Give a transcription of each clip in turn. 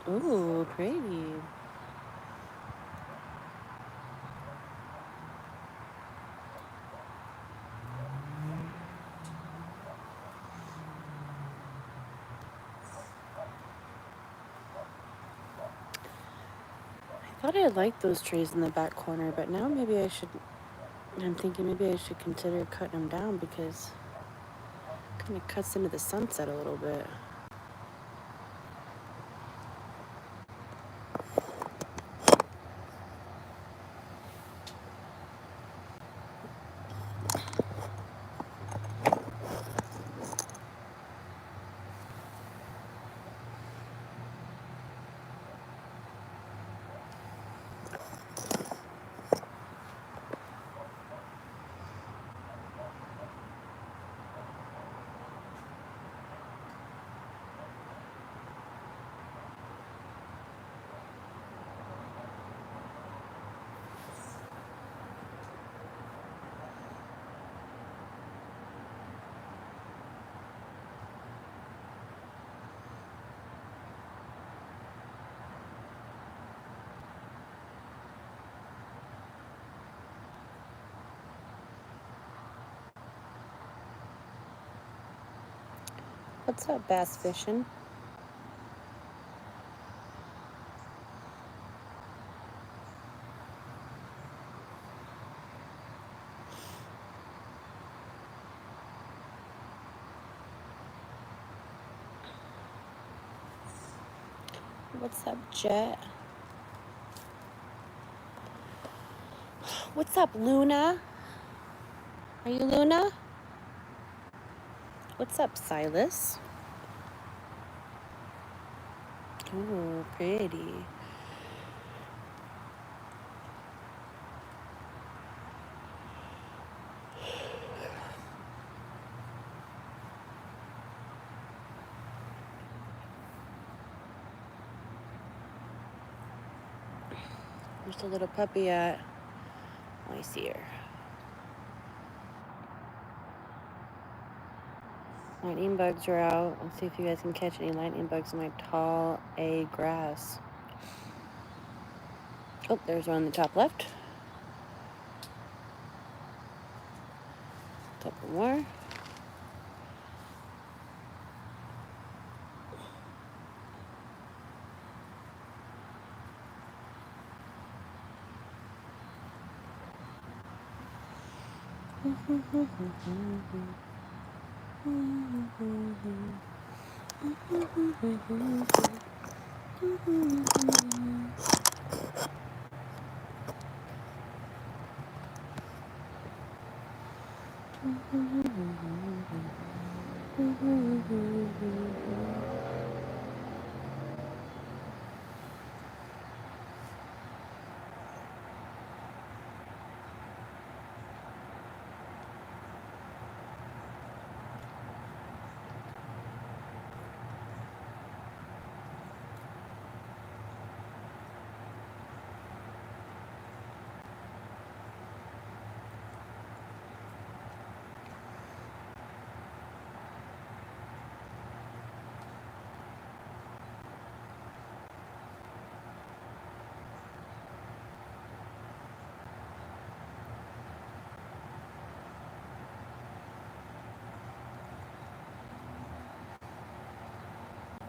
Ooh, pretty. I thought I liked those trees in the back corner, but now maybe I'm thinking maybe I should consider cutting them down because it kind of cuts into the sunset a little bit. What's up, bass fishing? What's up, Jet? What's up, Luna? Are you Luna? What's up, Silas? Oh, pretty. Where's the little puppy at? Oh, I see her. Lightning bugs are out. Let's see if you guys can catch any lightning bugs in my tall A grass. Oh, there's one on the top left. A couple more.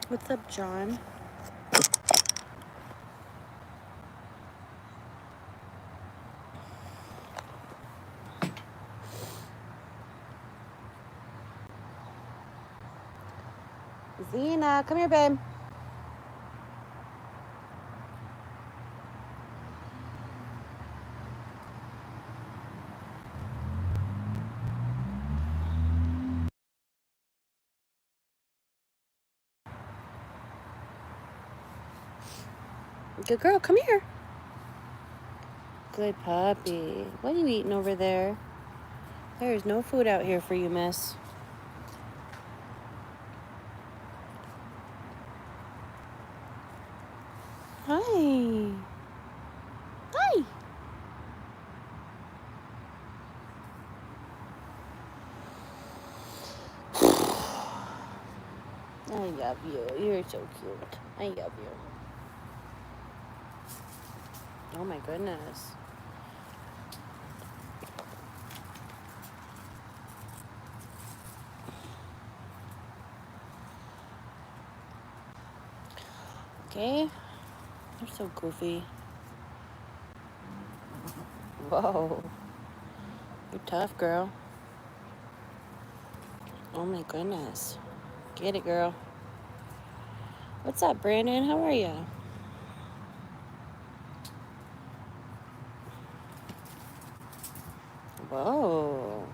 What's up, John? Zena, come here, babe. Good girl, come here. Good puppy. What are you eating over there? There's no food out here for you, miss. Hi. Hi. love you. You're so cute. I love you. Oh my goodness. Okay. You're so goofy. Whoa. You're tough, girl. Oh my goodness. Get it, girl. What's up, Brandon? How are you? Whoa.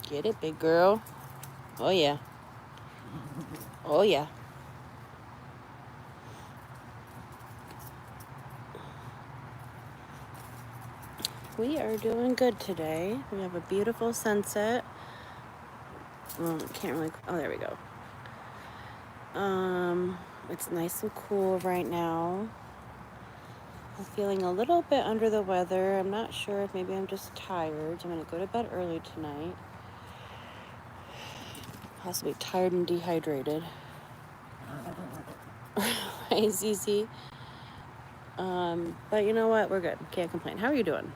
Get it, big girl. Oh, yeah. Oh, yeah. We are doing good today. We have a beautiful sunset. Well, can't really... Oh, there we go. It's nice and cool right now. I'm feeling a little bit under the weather. I'm not sure if maybe I'm just tired. I'm going to go to bed early tonight. Possibly tired and dehydrated. Hi, ZZ. But you know what? We're good. Can't complain. How are you doing?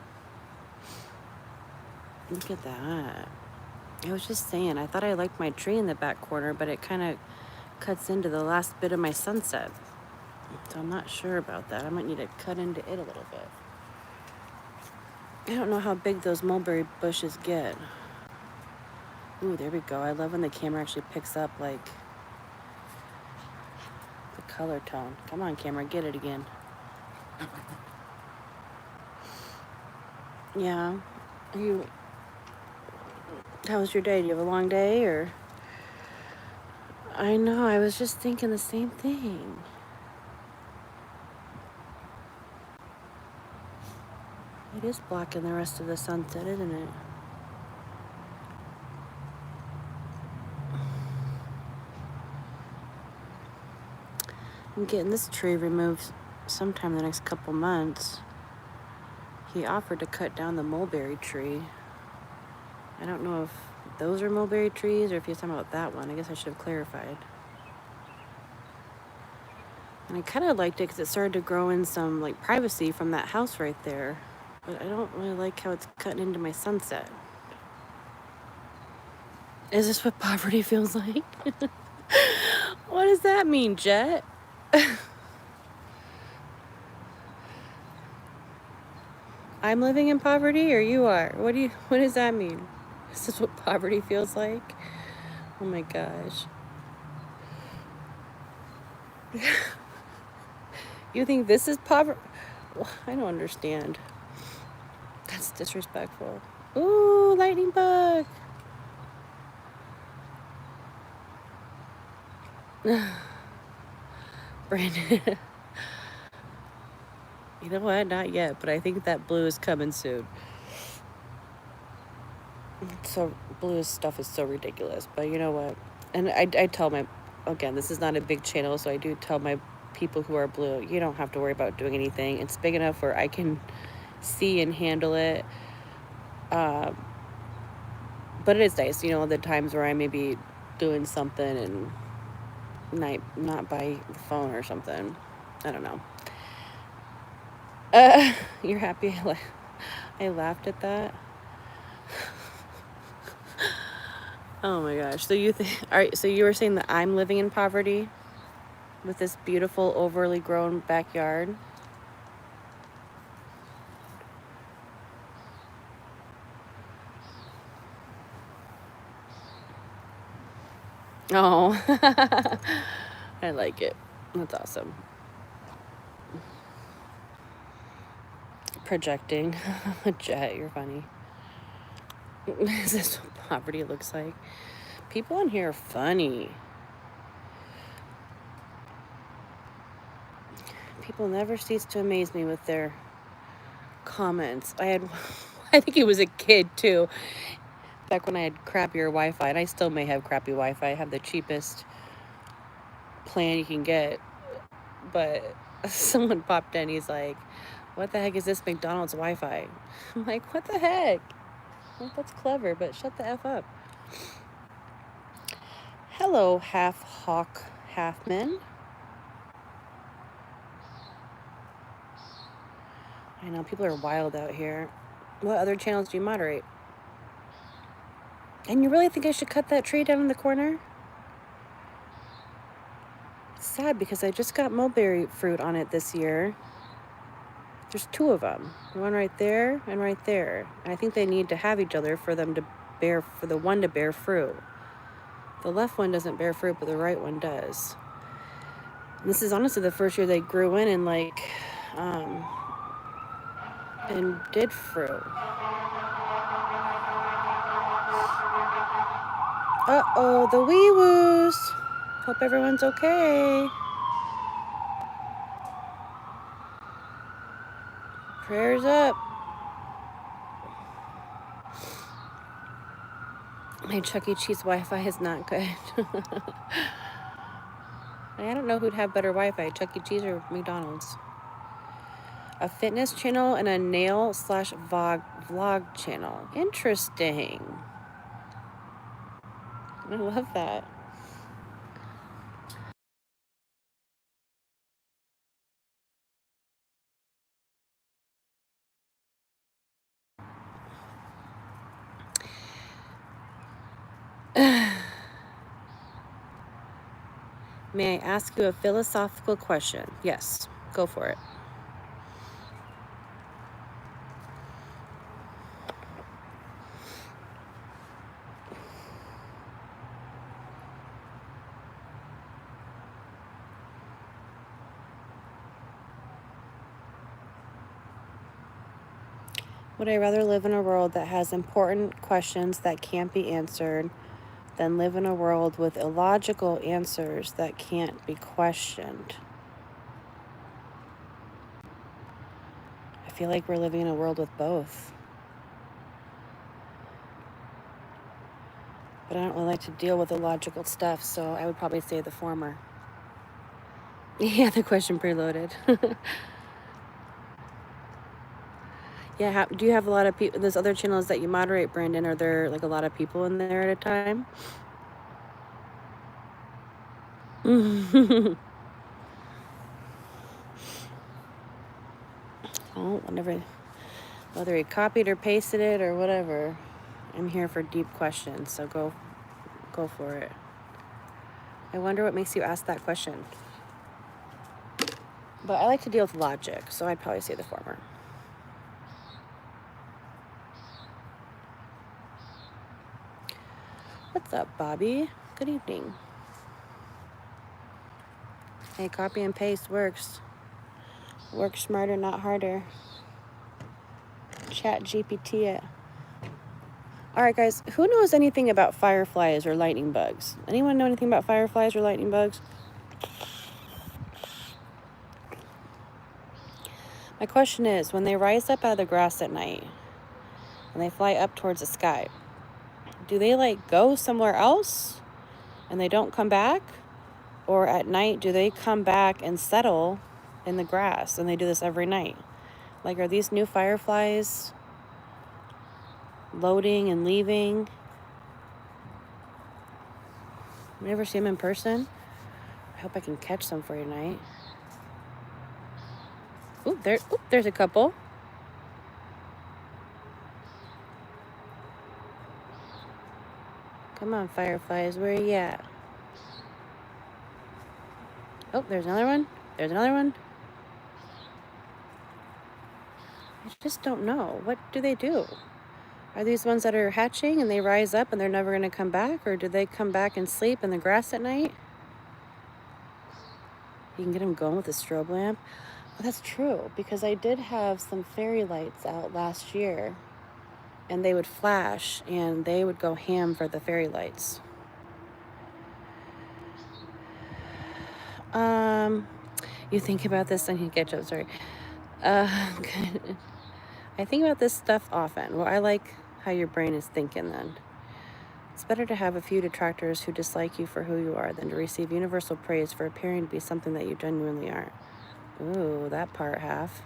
Look at that. I was just saying, I thought I liked my tree in the back corner, but it kind of cuts into the last bit of my sunset. So I'm not sure about that. I might need to cut into it a little bit. I don't know how big those mulberry bushes get. Ooh, there we go. I love when the camera actually picks up, like, the color tone. Come on, camera, get it again. Yeah. How was your day? Do you have a long day, or? I know, I was just thinking the same thing. It is blocking the rest of the sunset, isn't it? I'm getting this tree removed sometime in the next couple months. He offered to cut down the mulberry tree. I don't know if those are mulberry trees or if he's talking about that one. I guess I should have clarified. And I kind of liked it because it started to grow in some like privacy from that house right there. But I don't really like how it's cutting into my sunset. Is this what poverty feels like? What does that mean, Jet? I'm living in poverty, or you are? What does that mean? Is this what poverty feels like? Oh my gosh. You think this is poverty? Well, I don't understand. That's disrespectful. Ooh, lightning bug. Brandon. You know what? Not yet, but I think that blue is coming soon. So blue stuff is so ridiculous, but you know what? And I tell again, this is not a big channel, so I do tell my people who are blue, you don't have to worry about doing anything. It's big enough where I can see and handle it. But it is nice, you know, the times where I may be doing something and not by the phone or something. I don't know. You're happy I laughed at that? Oh my gosh. So so you were saying that I'm living in poverty with this beautiful overly grown backyard? Oh. I like it. That's awesome. Projecting. Jet, you're funny. Is this what poverty looks like? People on here are funny. People never cease to amaze me with their comments. I think he was a kid too. Back when I had crappier Wi-Fi, and I still may have crappy Wi-Fi. I have the cheapest plan you can get. But someone popped in, he's like, what the heck is this McDonald's Wi-Fi? I'm like, what the heck? Well, that's clever, but shut the F up. Hello. Hello, half hawk, half man. I know, people are wild out here. What other channels do you moderate? And you really think I should cut that tree down in the corner? It's sad because I just got mulberry fruit on it this year. There's 2 of them. One right there and right there. And I think they need to have each other for them to bear, for the one to bear fruit. The left one doesn't bear fruit, but the right one does. And this is honestly the first year they grew in and and did fruit. Uh-oh, the wee-woos. Hope everyone's okay. Prayers up. My Chuck E. Cheese Wi-Fi is not good. I don't know who'd have better Wi-Fi, Chuck E. Cheese or McDonald's. A fitness channel and a nail/vlog channel. Interesting. I love that. May I ask you a philosophical question? Yes, go for it. Would I rather live in a world that has important questions that can't be answered than live in a world with illogical answers that can't be questioned? I feel like we're living in a world with both. But I don't really like to deal with illogical stuff, so I would probably say the former. Yeah, the question preloaded. Yeah, do you have a lot of people, those other channels that you moderate, Brandon, are there like a lot of people in there at a time? Oh, whether he copied or pasted it or whatever, I'm here for deep questions, so go for it. I wonder what makes you ask that question. But I like to deal with logic, so I'd probably say the former. What's up, Bobby? Good evening. Hey, copy and paste works. Work smarter, not harder. Chat GPT it. All right, guys, who knows anything about fireflies or lightning bugs? Anyone know anything about fireflies or lightning bugs? My question is, when they rise up out of the grass at night and they fly up towards the sky, do they like go somewhere else and they don't come back? Or at night, do they come back and settle in the grass? And they do this every night. Like, are these new fireflies loading and leaving? You ever see them in person? I hope I can catch some for you tonight. There's a couple. Come on, fireflies, where are you at? Oh, there's another one. There's another one. I just don't know. What do they do? Are these ones that are hatching and they rise up and they're never going to come back? Or do they come back and sleep in the grass at night? You can get them going with a strobe lamp. Well, that's true, because I did have some fairy lights out last year. And they would flash and they would go ham for the fairy lights. You think about this and you get you. Sorry. I think about this stuff often. Well, I like how your brain is thinking then. It's better to have a few detractors who dislike you for who you are than to receive universal praise for appearing to be something that you genuinely aren't. Ooh, that part half.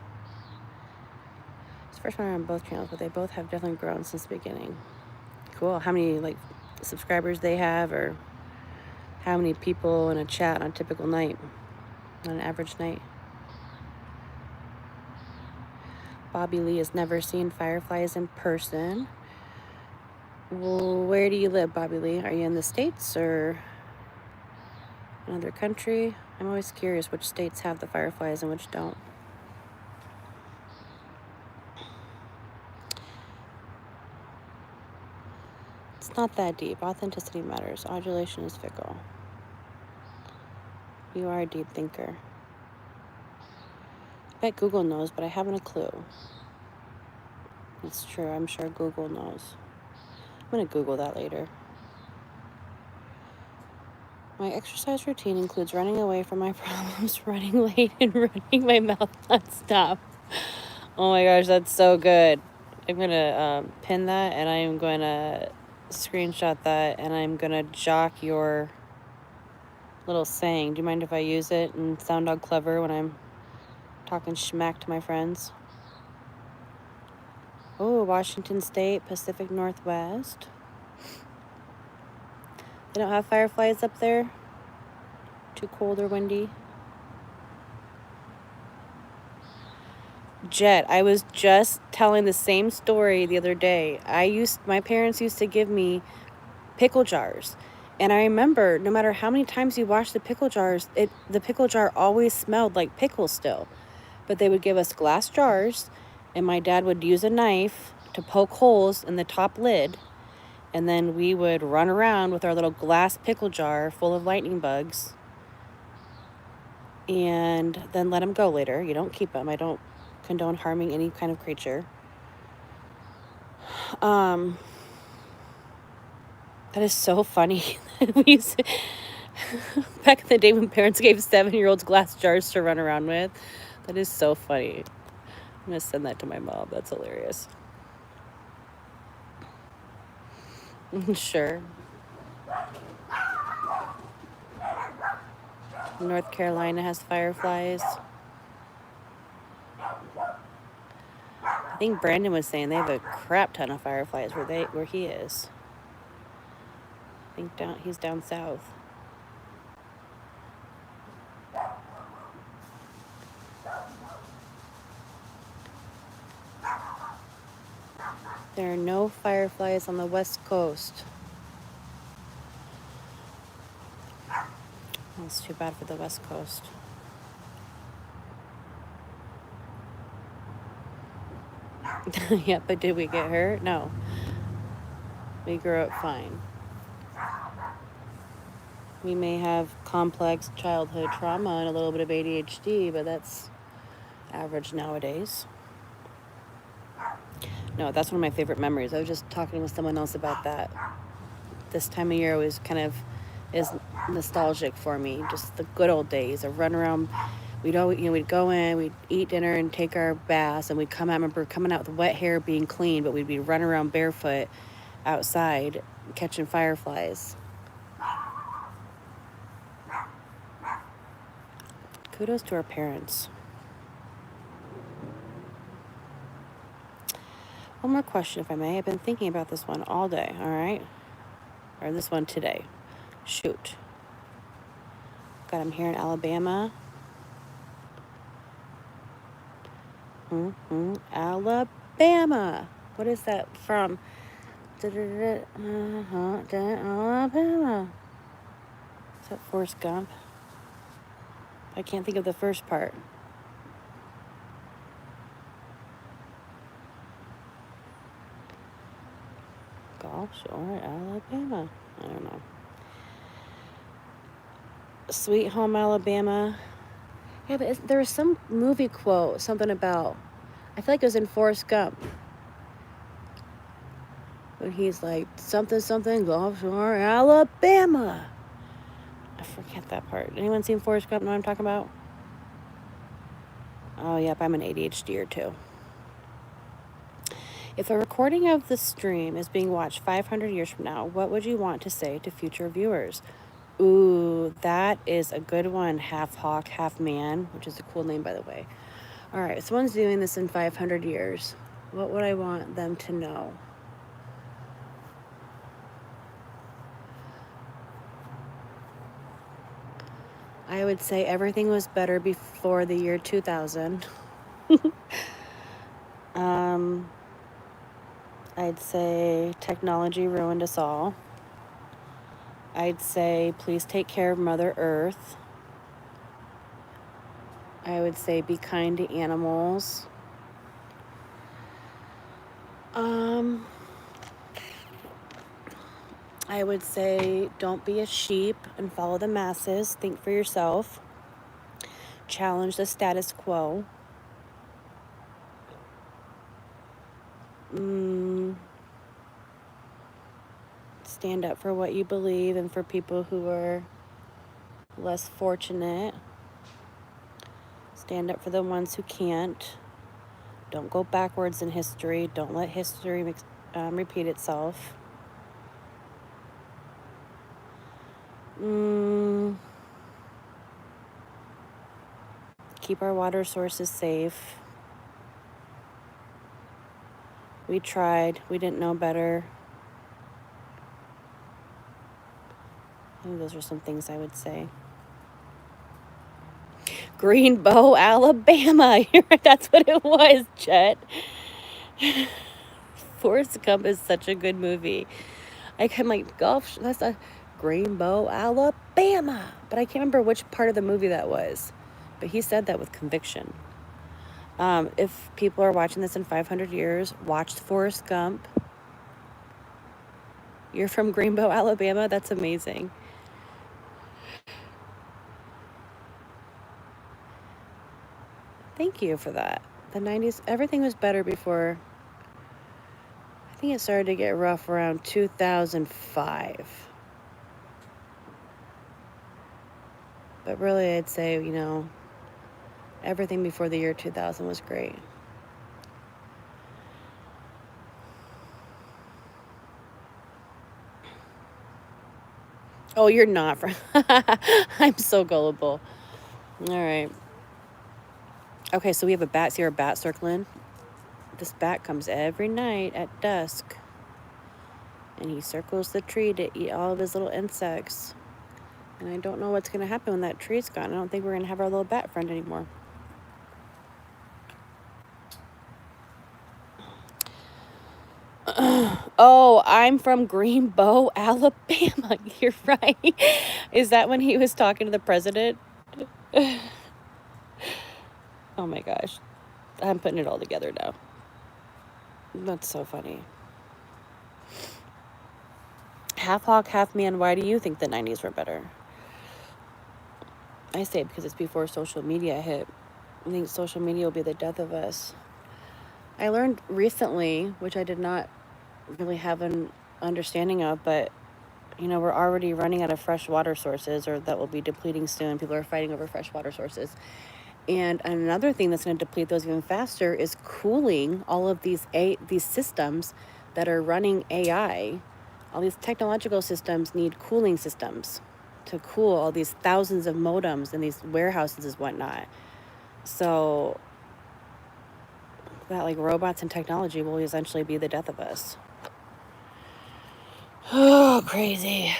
It's the first one on both channels, but they both have definitely grown since the beginning. Cool. How many like subscribers they have or how many people in a chat on a typical night, on an average night. Bobby Lee has never seen fireflies in person. Well, where do you live, Bobby Lee? Are you in the States or another country? I'm always curious which states have the fireflies and which don't. It's not that deep. Authenticity matters. Adulation is fickle. You are a deep thinker. I bet Google knows, but I haven't a clue. It's true. I'm sure Google knows. I'm going to Google that later. My exercise routine includes running away from my problems, running late, and running my mouth nonstop. Oh my gosh, that's so good. I'm going to pin that, and I'm going to screenshot that, and I'm going to jock your little saying. Do you mind if I use it and sound all clever when I'm talking schmack to my friends? Oh, Washington State, Pacific Northwest. They don't have fireflies up there? Too cold or windy? Jet, I was just telling the same story the other day. My parents used to give me pickle jars. And I remember no matter how many times you washed the pickle jars, the pickle jar always smelled like pickles still. But they would give us glass jars, and my dad would use a knife to poke holes in the top lid. And then we would run around with our little glass pickle jar full of lightning bugs and then let them go later. You don't keep them. I don't condone harming any kind of creature. That is so funny. Back in the day when parents gave 7-year-olds glass jars to run around with. That is so funny. I'm going to send that to my mom. That's hilarious. Sure. North Carolina has fireflies. I think Brandon was saying they have a crap ton of fireflies where he is. I think he's down south. There are no fireflies on the West Coast. That's too bad for the West Coast. Yeah, but did we get hurt? No. We grew up fine. We may have complex childhood trauma and a little bit of ADHD, but that's average nowadays. No, that's one of my favorite memories. I was just talking with someone else about that. This time of year was kind of is nostalgic for me. Just the good old days. A run around. We'd go in, we'd eat dinner and take our baths, and we'd come out. I remember coming out with wet hair, being clean, but we'd be running around barefoot outside catching fireflies. Kudos to our parents. One more question, if I may. I've been thinking about this one all day, all right? Or this one today. Shoot. Got him here in Alabama. Alabama. What is that from? Alabama. Is that Forrest Gump? I can't think of the first part. Gulf Shore, Alabama. I don't know. Sweet Home Alabama. Yeah, but there was some movie quote, something about, I feel like it was in Forrest Gump. When he's like, something, Gulf Shore, Alabama. I forget that part. Anyone seen Forrest Gump? Know what I'm talking about? Oh, yep, I'm an ADHDer too. If a recording of the stream is being watched 500 years from now, what would you want to say to future viewers? Ooh, that is a good one. Half hawk, half man, which is a cool name, by the way. All right, if someone's doing this in 500 years, what would I want them to know? I would say everything was better before the year 2000. I'd say technology ruined us all. I'd say please take care of Mother Earth. I would say be kind to animals. I would say don't be a sheep and follow the masses. Think for yourself. Challenge the status quo. Stand up for what you believe and for people who are less fortunate. Stand up for the ones who can't. Don't go backwards in history. Don't let history repeat itself. Keep our water sources safe. We tried. We didn't know better. I think those are some things I would say. Greenbow, Alabama. That's what it was, Chet. Forrest Gump is such a good movie. I'm like, gosh, that's a Greenbow, Alabama. But I can't remember which part of the movie that was. But he said that with conviction. If people are watching this in 500 years, watch Forrest Gump. You're from Greenbow, Alabama? That's amazing. Thank you for that. The 90s, everything was better before. I think it started to get rough around 2005. But really, I'd say, everything before the year 2000 was great. Oh, you're not from... I'm so gullible. All right. Okay, so we have a bat. See our bat circling? This bat comes every night at dusk. And he circles the tree to eat all of his little insects. And I don't know what's going to happen when that tree's gone. I don't think we're going to have our little bat friend anymore. Oh, I'm from Greenbow, Alabama. You're right. Is that when he was talking to the president? Oh my gosh. I'm putting it all together now. That's so funny. Half hawk, half man. Why do you think the 90s were better? I say because it's before social media hit. I think social media will be the death of us. I learned recently, which I did not really have an understanding of, but we're already running out of fresh water sources, or that will be depleting soon. People are fighting over fresh water sources. And another thing that's going to deplete those even faster is cooling all of these systems that are running AI. All these technological systems need cooling systems to cool all these thousands of modems in these warehouses and whatnot. So that robots and technology will essentially be the death of us. Oh, crazy.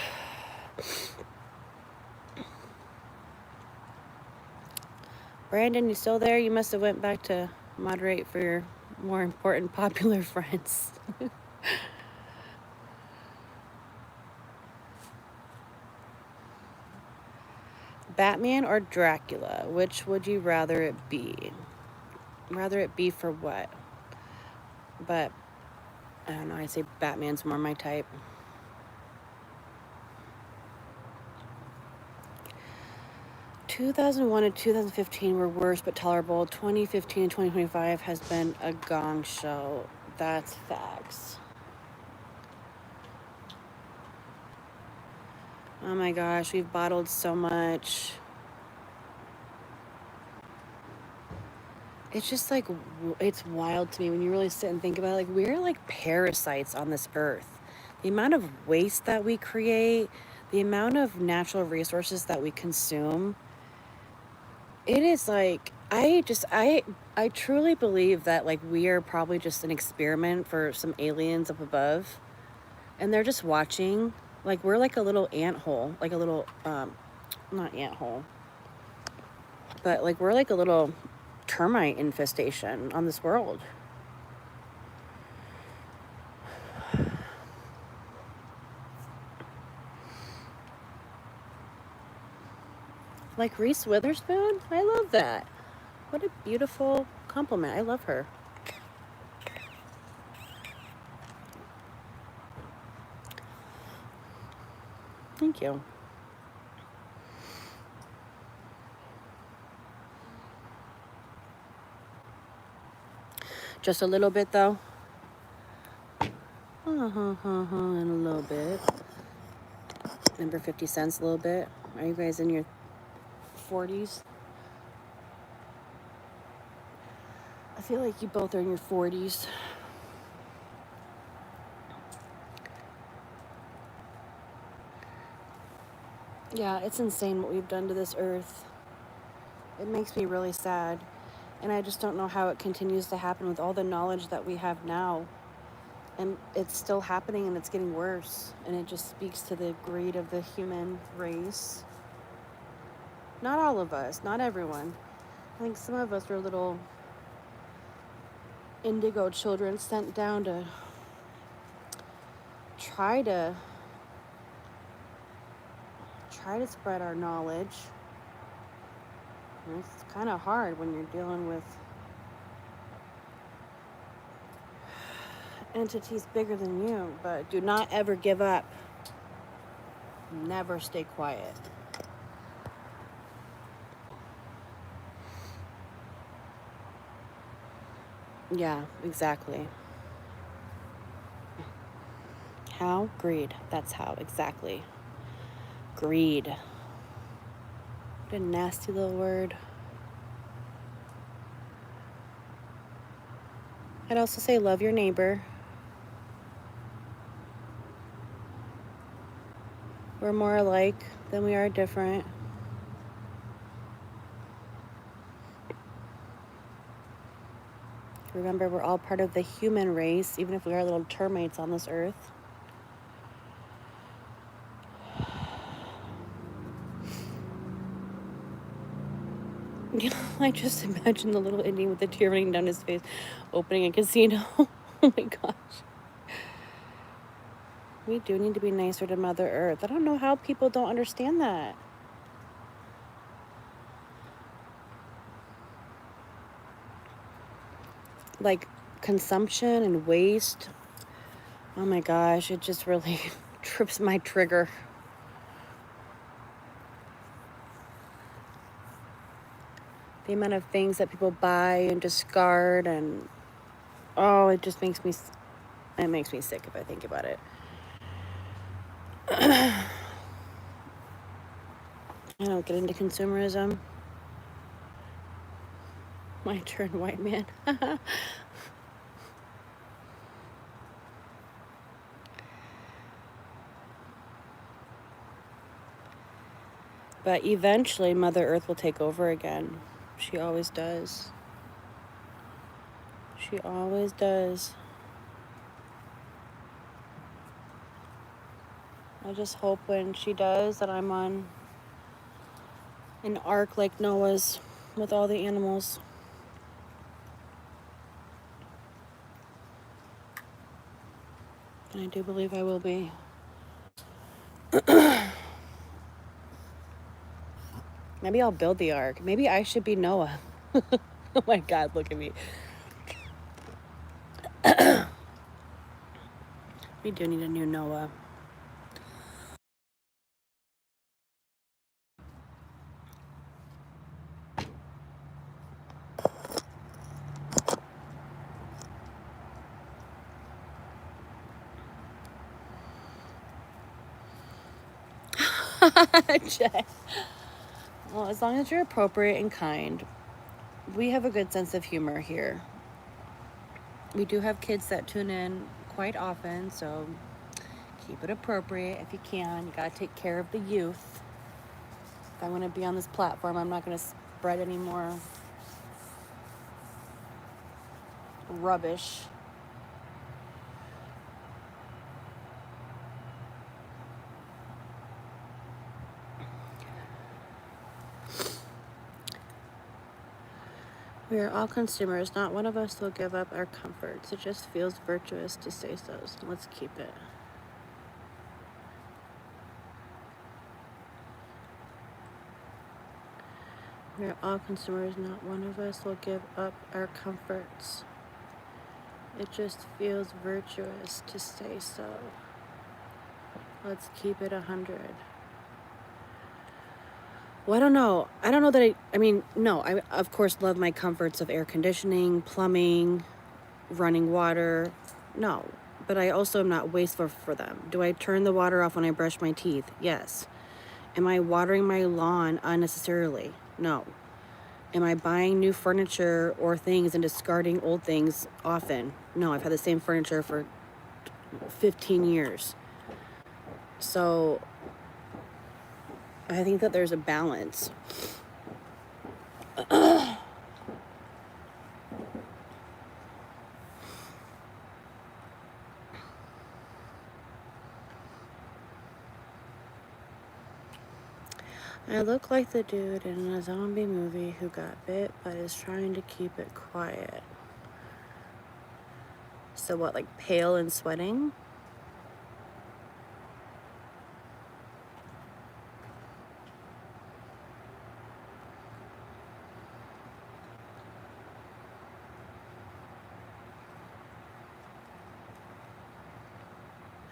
Brandon, you still there? You must have went back to moderate for your more important popular friends. Batman or Dracula? Which would you rather it be? Rather it be for what? But I don't know. I say Batman's more my type. 2001 and 2015 were worse but tolerable. 2015 and 2025 has been a gong show. That's facts. Oh my gosh, we've bottled so much. It's just it's wild to me when you really sit and think about it. We're like parasites on this earth. The amount of waste that we create, the amount of natural resources that we consume, it is I truly believe that we are probably just an experiment for some aliens up above, and they're just watching. We're like a little ant hole, like a little not ant hole. But like, we're like a little termite infestation on this world. Like Reese Witherspoon? I love that. What a beautiful compliment. I love her. Thank you. Just a little bit, though. And a little bit. Number 50 cents, a little bit. Are you guys in your 40s? I feel like you both are in your 40s. Yeah, it's insane what we've done to this earth. It makes me really sad. And I just don't know how it continues to happen with all the knowledge that we have now. And it's still happening, and it's getting worse. And it just speaks to the greed of the human race. Not all of us, not everyone. I think some of us are little indigo children sent down to try to spread our knowledge. And it's kind of hard when you're dealing with entities bigger than you, but do not ever give up. Never stay quiet. Yeah, exactly. How? Greed. That's how, exactly. Greed. What a nasty little word. I'd also say love your neighbor. We're more alike than we are different. Remember, we're all part of the human race, even if we are little termites on this earth. I just imagine the little Indian with the tear running down his face, opening a casino. Oh my gosh. We do need to be nicer to Mother Earth. I don't know how people don't understand that. Like consumption and waste. Oh my gosh, it just really trips my trigger. The amount of things that people buy and discard, and it just makes me sick if I think about it. I don't get into consumerism. My turn, white man. But eventually Mother Earth will take over again. She always does. She always does. I just hope when she does that I'm on an ark like Noah's with all the animals. And I do believe I will be. Maybe I'll build the ark. Maybe I should be Noah. Oh my God, look at me. We do need a new Noah. Well, as long as you're appropriate and kind. We have a good sense of humor here. We do have kids that tune in quite often, so keep it appropriate if you can. You gotta take care of the youth. If I want to be on this platform, I'm not gonna spread any more rubbish. We are all consumers. Not one of us will give up our comforts. It just feels virtuous to say so. So let's keep it. We are all consumers. Not one of us will give up our comforts. It just feels virtuous to say so. Let's keep it 100. Well, I don't know. I don't know that I mean, no, I of course love my comforts of air conditioning, plumbing, running water. No, but I also am not wasteful for them. Do I turn the water off when I brush my teeth? Yes. Am I watering my lawn unnecessarily? No. Am I buying new furniture or things and discarding old things often? No, I've had the same furniture for 15 years. So I think that there's a balance. I look like the dude in a zombie movie who got bit but is trying to keep it quiet. So what, like pale and sweating?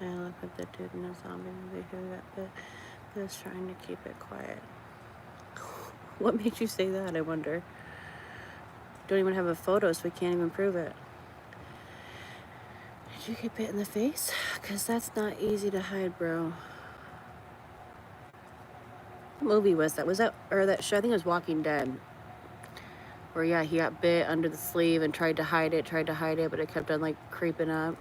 I look like the dude in a zombie movie who got bit but is trying to keep it quiet. What made you say that, I wonder? Don't even have a photo, so we can't even prove it. Did you get bit in the face? Because that's not easy to hide, bro. What movie was that? Was that, or that show? I think it was Walking Dead. Where, yeah, he got bit under the sleeve and tried to hide it, but it kept on, like, creeping up.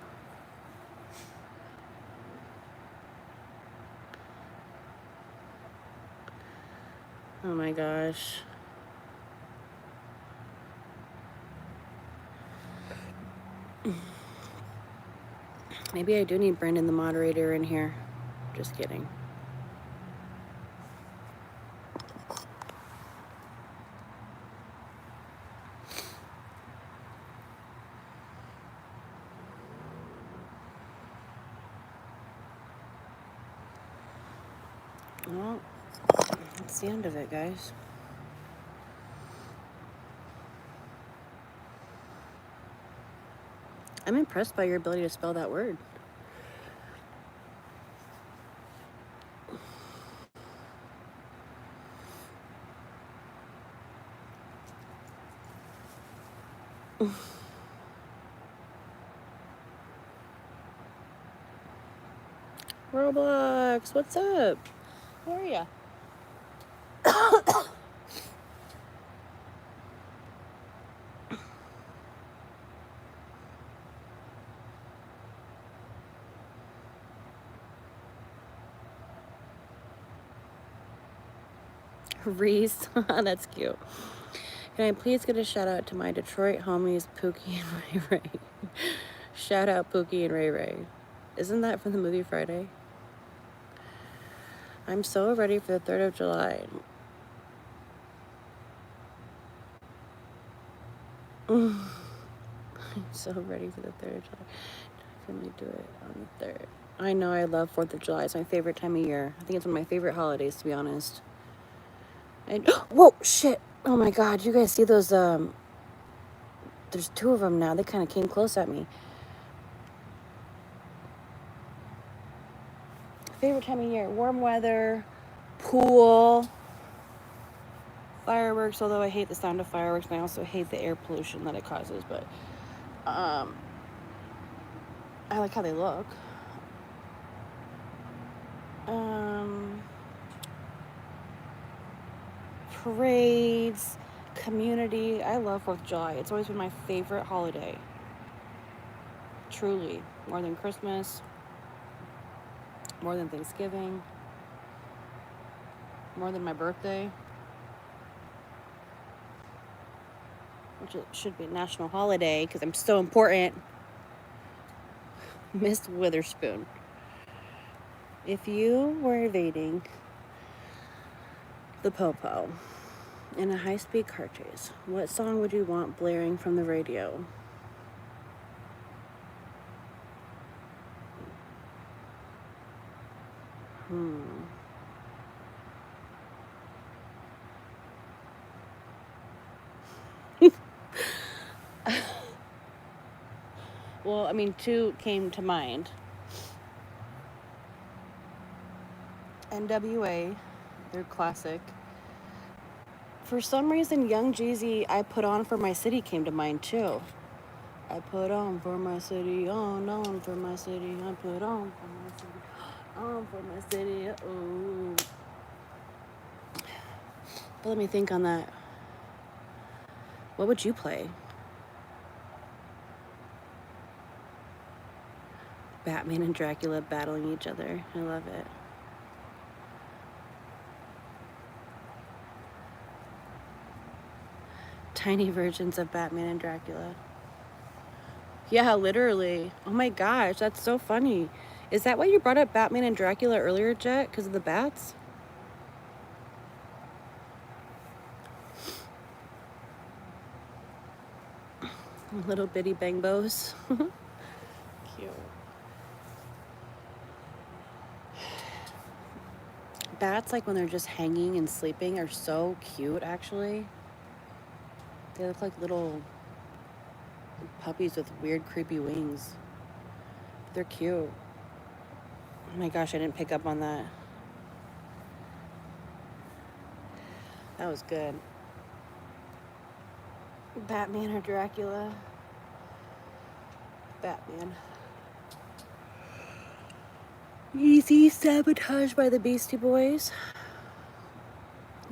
Oh my gosh. Maybe I do need Brandon the moderator in here. Just kidding. Well, that's the end of it, guys. I'm impressed by your ability to spell that word. Roblox, what's up? How are ya? Reese, that's cute. Can I please get a shout out to my Detroit homies, Pookie and Ray Ray? Shout out Pookie and Ray Ray. Isn't that from the movie Friday? I'm so ready for the 3rd of July. I'm so ready for the 3rd of July. Definitely do it on the 3rd. I know I love 4th of July. It's my favorite time of year. I think it's one of my favorite holidays, to be honest. And whoa, shit. Oh my God, you guys see those, there's 2 of them now. They kind of came close at me. Favorite time of year, warm weather, pool, fireworks, although I hate the sound of fireworks and I also hate the air pollution that it causes, but I like how they look. Parades, community. I love 4th of July. It's always been my favorite holiday. Truly. More than Christmas, more than Thanksgiving, more than my birthday, which it should be a national holiday because I'm so important. Miss Witherspoon. If you were evading the popo, In a high-speed car chase, what song would you want blaring from the radio? Well, I mean, two came to mind. NWA, they're classic. For some reason, Young Jeezy, I Put On For My City came to mind too. I put on for my city, on for my city, I put on for my city, on for my city, oh. But let me think on that. What would you play? Batman and Dracula battling each other. I love it. Tiny versions of Batman and Dracula. Yeah, literally. Oh my gosh, that's so funny. Is that why you brought up Batman and Dracula earlier, Jet? Because of the bats? Little bitty bangbows. Cute. Bats, like when they're just hanging and sleeping, are so cute, actually. They look like little puppies with weird, creepy wings. They're cute. Oh my gosh, I didn't pick up on that. That was good. Batman or Dracula? Batman. Easy Sabotage by the Beastie Boys.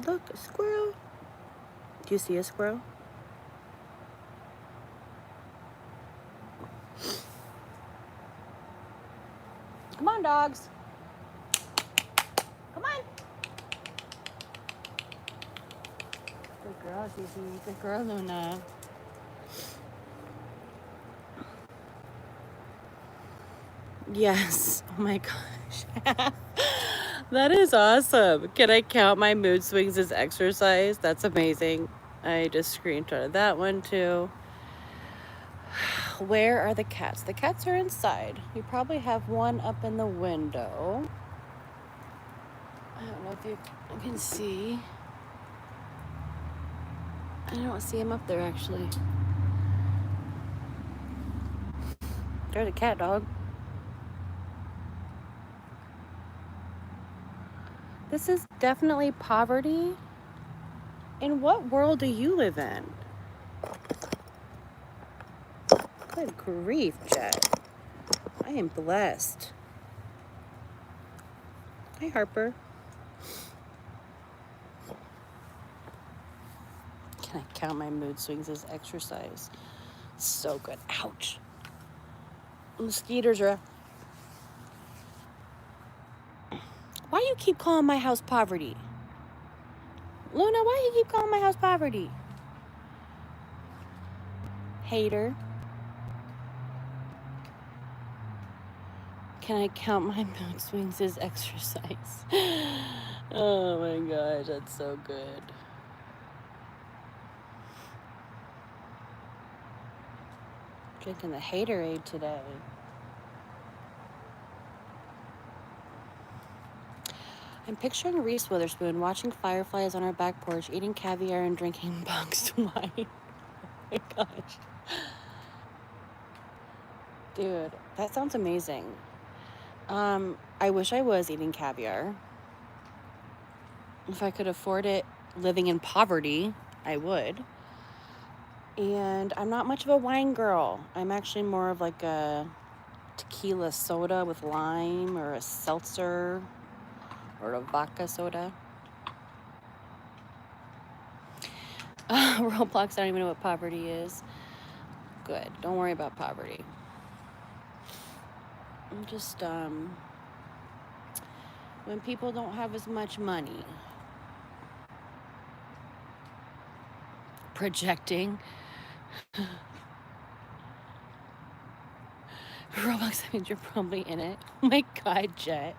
Look, a squirrel. Do you see a squirrel? Come on, dogs. Come on. Good girl, Zizi. Good girl, Luna. Yes. Oh my gosh. That is awesome. Can I count my mood swings as exercise? That's amazing. I just screenshotted that one too. Where are the cats? The cats are inside. You probably have one up in the window. I don't know if you can see. I don't see him up there, actually. There's a cat dog. This is definitely poverty. In what world do you live in? Good grief, Jet. I am blessed. Hi, Harper. Can I count my mood swings as exercise? So good. Ouch. Mosquitoes are... Why do you keep calling my house poverty? Luna, why do you keep calling my house poverty? Hater. Can I count my mood swings as exercise? Oh my gosh, that's so good. Drinking the Haterade today. I'm picturing Reese Witherspoon watching fireflies on her back porch, eating caviar and drinking boxed wine. Oh my gosh. Dude, that sounds amazing. I wish I was eating caviar. If I could afford it living in poverty, I would. And I'm not much of a wine girl. I'm actually more of like a tequila soda with lime or a seltzer or a vodka soda. Roblox, I don't even know what poverty is. Good. Don't worry about poverty. I'm just, when people don't have as much money. Projecting. Roblox, that means you're probably in it. Oh my god, Jet.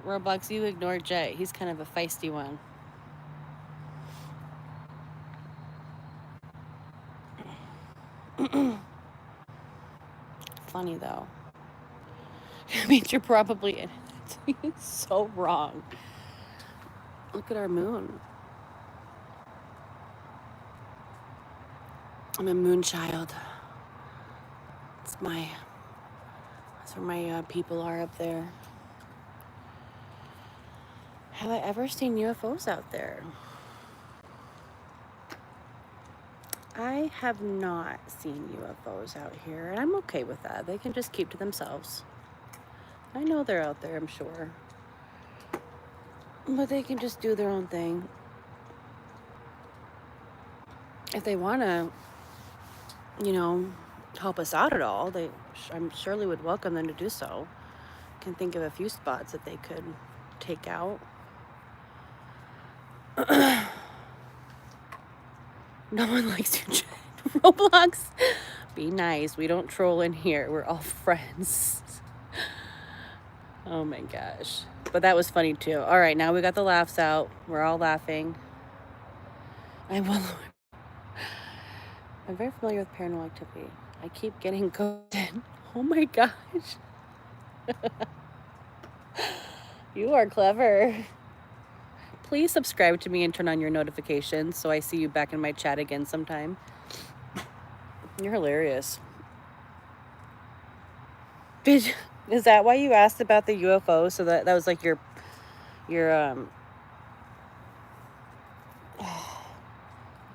Roblox, you ignore Jet. He's kind of a feisty one. Funny though. It means you're probably in it. It's so wrong. Look at our moon. I'm a moon child. That's where my people are up there. Have I ever seen UFOs out there? I have not seen UFOs out here, and I'm okay with that. They can just keep to themselves. I know they're out there, I'm sure. But they can just do their own thing. If they want to, help us out at all, I'm surely would welcome them to do so. I can think of a few spots that they could take out. No one likes you, Jen. Roblox. Be nice. We don't troll in here. We're all friends. Oh my gosh. But that was funny too. All right, now we got the laughs out. We're all laughing. I'm very familiar with paranormal activity. I keep getting ghosted. Oh my gosh. You are clever. Please subscribe to me and turn on your notifications so I see you back in my chat again sometime. You're hilarious. Is that why you asked about the UFO? So that was like your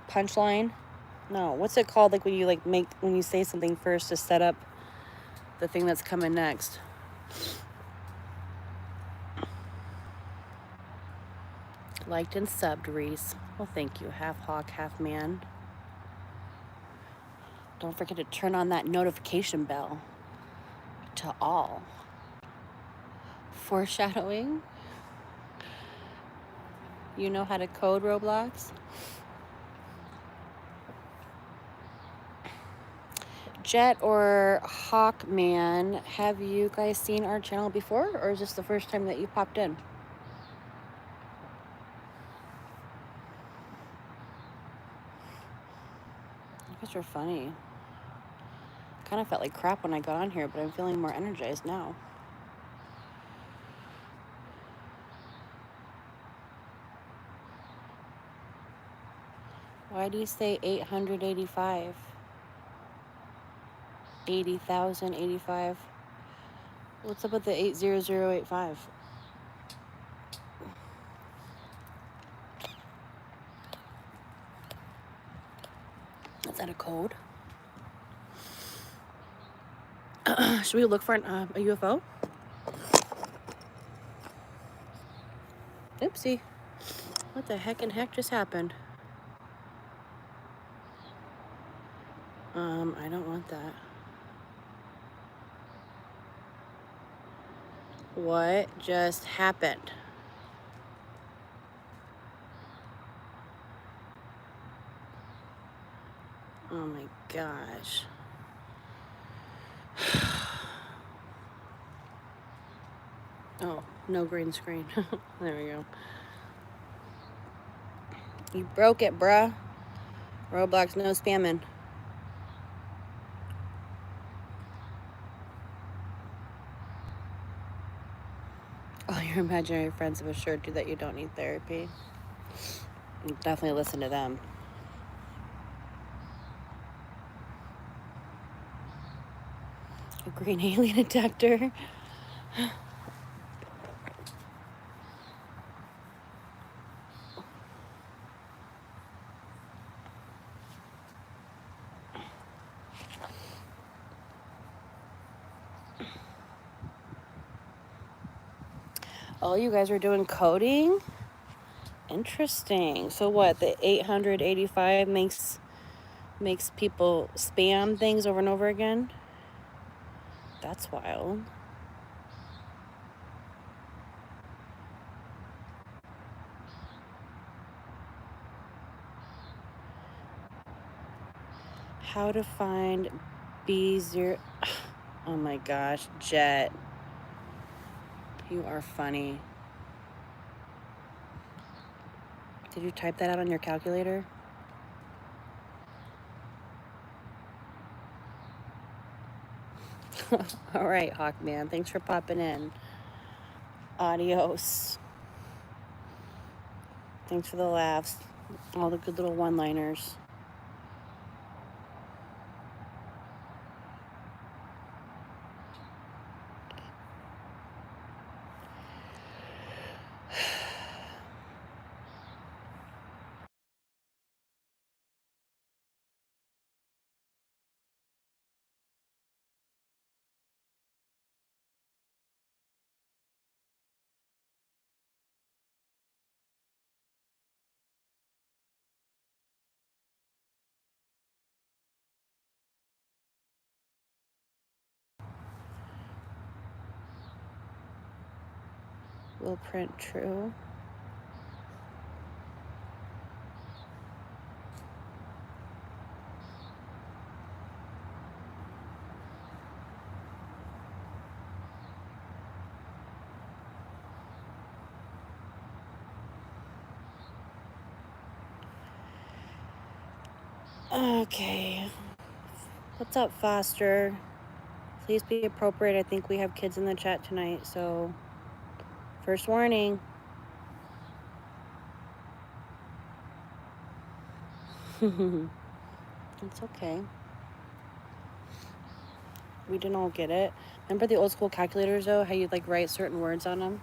punchline? No, what's it called? Like when you when you say something first to set up the thing that's coming next. Liked and subbed, Reese. Well, thank you. Half hawk, half man. Don't forget to turn on that notification bell to all. Foreshadowing. You know how to code Roblox? Jet or Hawkman, have you guys seen our channel before, or is this the first time that you popped in? You guys are funny. Kind of felt like crap when I got on here, but I'm feeling more energized now. Why do you say 885? 80,085? What's up with the 80085? Is that a code? Should we look for a UFO? Oopsie. What the heck just happened? I don't want that. What just happened? Oh my gosh. Oh, no green screen. There we go. You broke it, bruh. Roblox, no spamming. All your imaginary friends have assured you that you don't need therapy. You definitely listen to them. A green alien detector. Oh, you guys are doing coding? Interesting. So what, the 885 makes people spam things over and over again? That's wild. How to find B0. Oh my gosh, Jet. You are funny. Did you type that out on your calculator? All right, Hawkman. Thanks for popping in. Adios. Thanks for the laughs. All the good little one-liners. Will print true. Okay. What's up, Foster? Please be appropriate. I think we have kids in the chat tonight, so first warning. It's okay. We didn't all get it. Remember the old school calculators, though? How you'd like write certain words on them?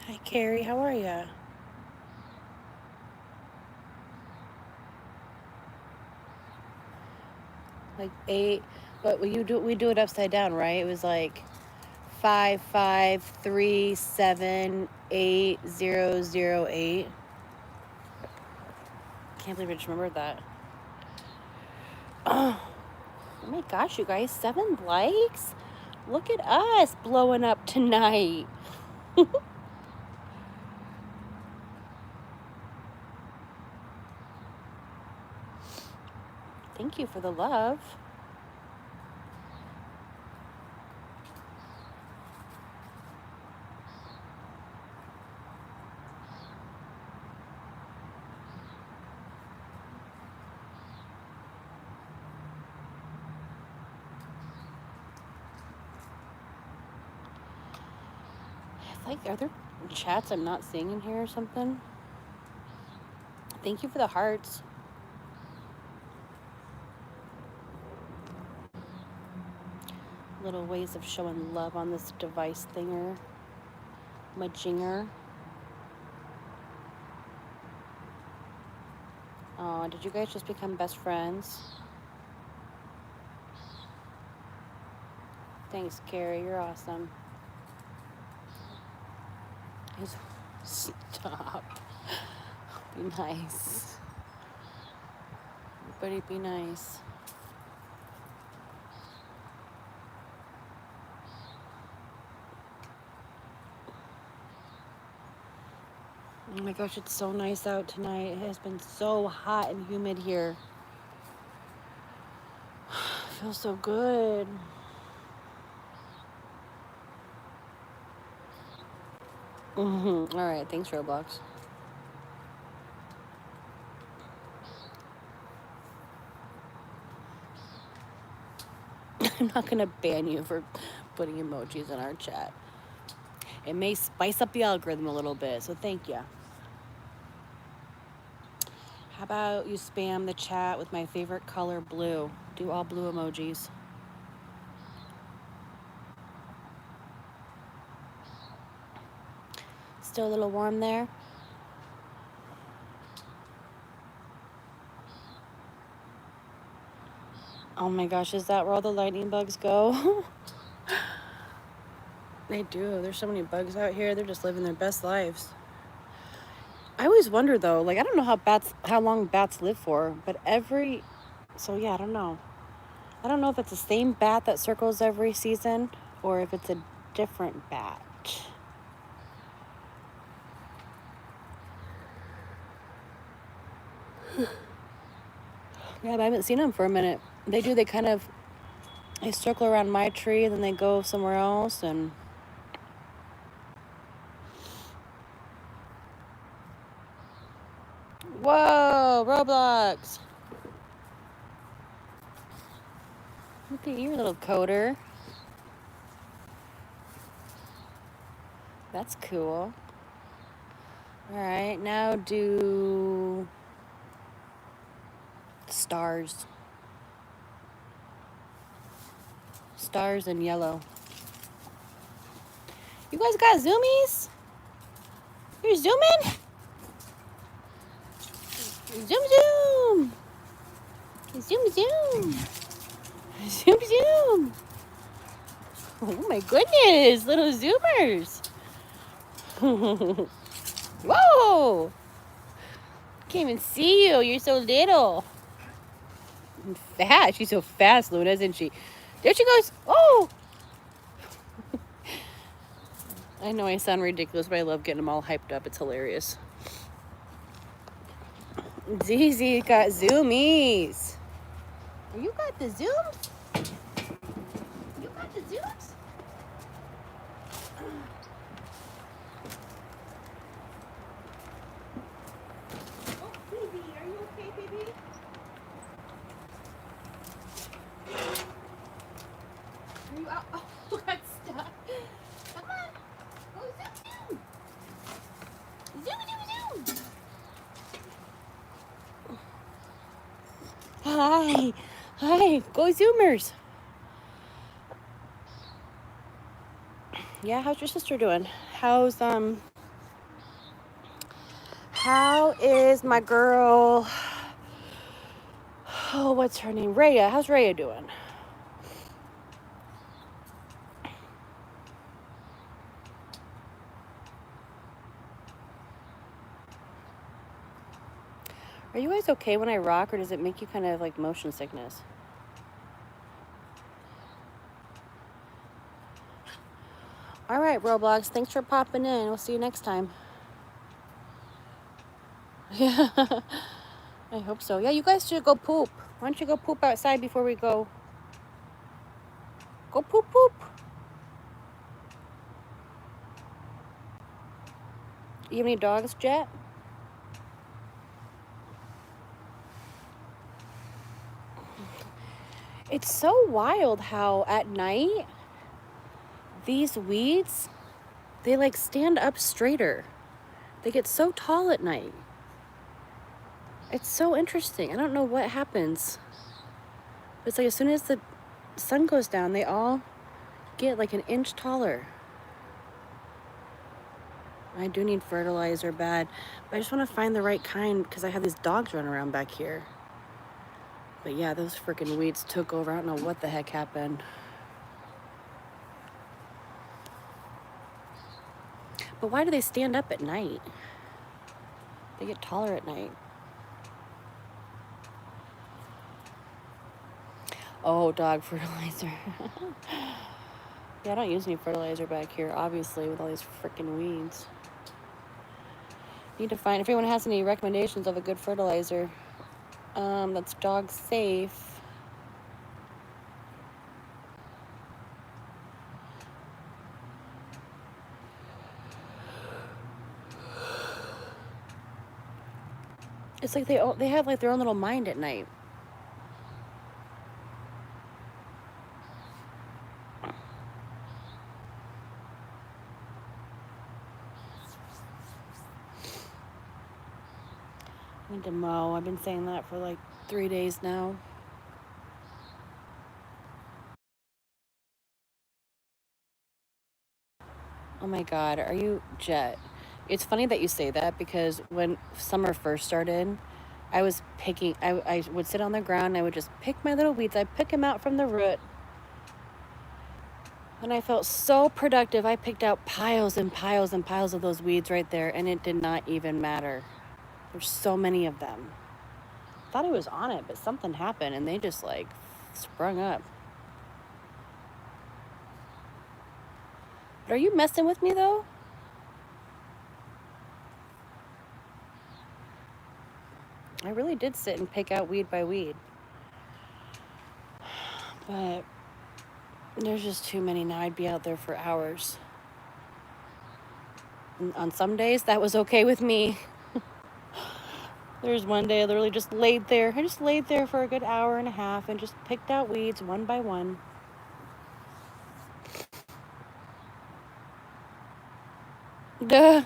Hi, Carrie. How are ya? Like 8. But we do it upside down, right? It was like 5 5 3 7 8 0 0 8. Can't believe I just remembered that. Oh my gosh, you guys, 7 likes? Look at us blowing up tonight. Thank you for the love. Like, are there chats I'm not seeing in here or something? Thank you for the hearts. Little ways of showing love on this device thinger. Majinger. Oh, did you guys just become best friends? Thanks, Carrie. You're awesome. Stop. Be nice. Everybody be nice. Oh my gosh, it's so nice out tonight. It has been so hot and humid here. It feels so good. All right, thanks, Roblox. I'm not gonna ban you for putting emojis in our chat. It may spice up the algorithm a little bit, so thank you. How about you spam the chat with my favorite color, blue? Do all blue emojis. Still a little warm there? Oh my gosh, is that where all the lightning bugs go? They do. There's so many bugs out here. They're just living their best lives. I always wonder though, like I don't know how long bats live for, but so yeah, I don't know. I don't know if it's the same bat that circles every season or if it's a different bat. Yeah, but I haven't seen them for a minute. They circle around my tree and then they go somewhere else and dogs. Look at your little coder. That's cool. All right, now do stars. Stars in yellow. You guys got zoomies? You're zooming? Zoom, zoom. Zoom, zoom. Zoom, zoom. Oh my goodness, little zoomers. Whoa. Can't even see you. You're so little. And fast. She's so fast, Luna, isn't she? There she goes. Oh. I know I sound ridiculous, but I love getting them all hyped up. It's hilarious. ZZ got zoomies. You got the zooms? You got the zooms? Oh, baby, are you okay, baby? Are you out? Oh, got stuck. Come on. Go zoom, zoom. Zoom, zoom, zoom. Hi. Hi. Go Zoomers. Yeah, how's your sister doing? How is my girl? Oh, what's her name? Rhea. How's Rhea doing? Are you guys okay when I rock, or does it make you kind of like motion sickness? All right, Roblox. Thanks for popping in. We'll see you next time. Yeah, I hope so. Yeah, you guys should go poop. Why don't you go poop outside before we go? Go poop, poop. You have any dogs, Jet? It's so wild how at night these weeds, they like stand up straighter. They get so tall at night. It's so interesting. I don't know what happens. But it's like as soon as the sun goes down, they all get like an inch taller. I do need fertilizer bad, but I just want to find the right kind because I have these dogs running around back here. But yeah, those freaking weeds took over. I don't know what the heck happened. But why do they stand up at night? They get taller at night. Oh, dog fertilizer. Yeah, I don't use any fertilizer back here, obviously, with all these freaking weeds. Need to find, if anyone has any recommendations of a good fertilizer that's dog safe. It's like they have like their own little mind at night. I need to mow. I've been saying that for like 3 days now. Oh my God, are you Jet? It's funny that you say that because when summer first started, I would sit on the ground and I would just pick my little weeds. I'd pick them out from the root. And I felt so productive. I picked out piles and piles and piles of those weeds right there, and it did not even matter. There's so many of them. Thought I was on it, but something happened and they just like sprung up. But are you messing with me though? I really did sit and pick out weed by weed. But there's just too many now. I'd be out there for hours. And on some days, that was okay with me. There's one day I literally just laid there. I just laid there for a good hour and a half and just picked out weeds one by one. Duh.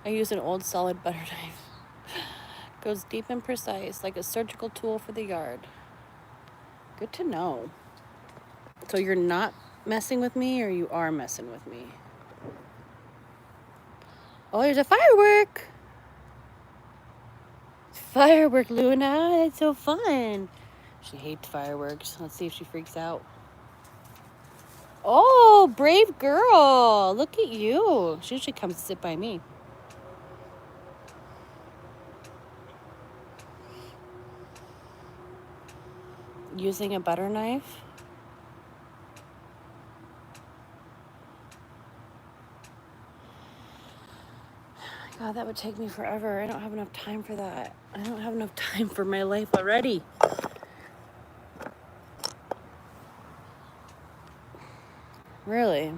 I use an old solid butter knife. Goes deep and precise, like a surgical tool for the yard. Good to know. So you're not messing with me, or you are messing with me? Oh, there's a firework! Firework, Luna. It's so fun. She hates fireworks. Let's see if she freaks out. Oh, brave girl. Look at you. She usually comes to sit by me. Using a butter knife. God, that would take me forever. I don't have enough time for that. I don't have enough time for my life already. Really?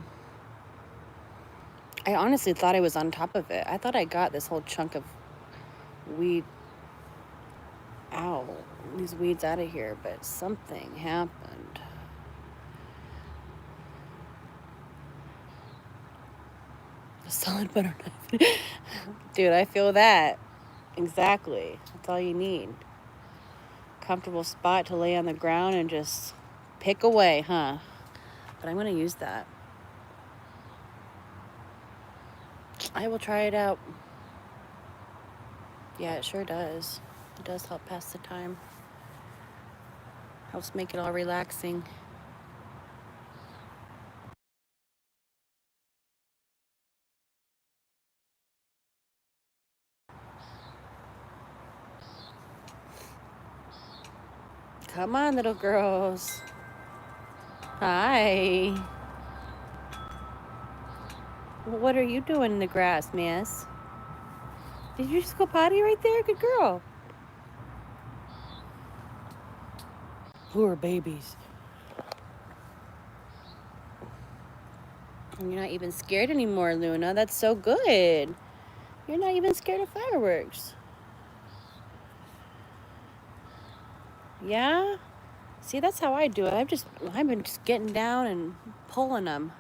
I honestly thought I was on top of it. I thought I got this whole chunk of weed out, these weeds out of here, but something happened. A solid butter knife. Dude, I feel that. Exactly. That's all you need. Comfortable spot to lay on the ground and just pick away, huh? But I'm going to use that. I will try it out. Yeah, it sure does. It does help pass the time. Helps make it all relaxing. Come on, little girls. Hi. What are you doing in the grass, miss? Did you just go potty right there? Good girl. Poor babies. And you're not even scared anymore, Luna. That's so good. You're not even scared of fireworks. Yeah? See, that's how I do it. I've been just getting down and pulling them.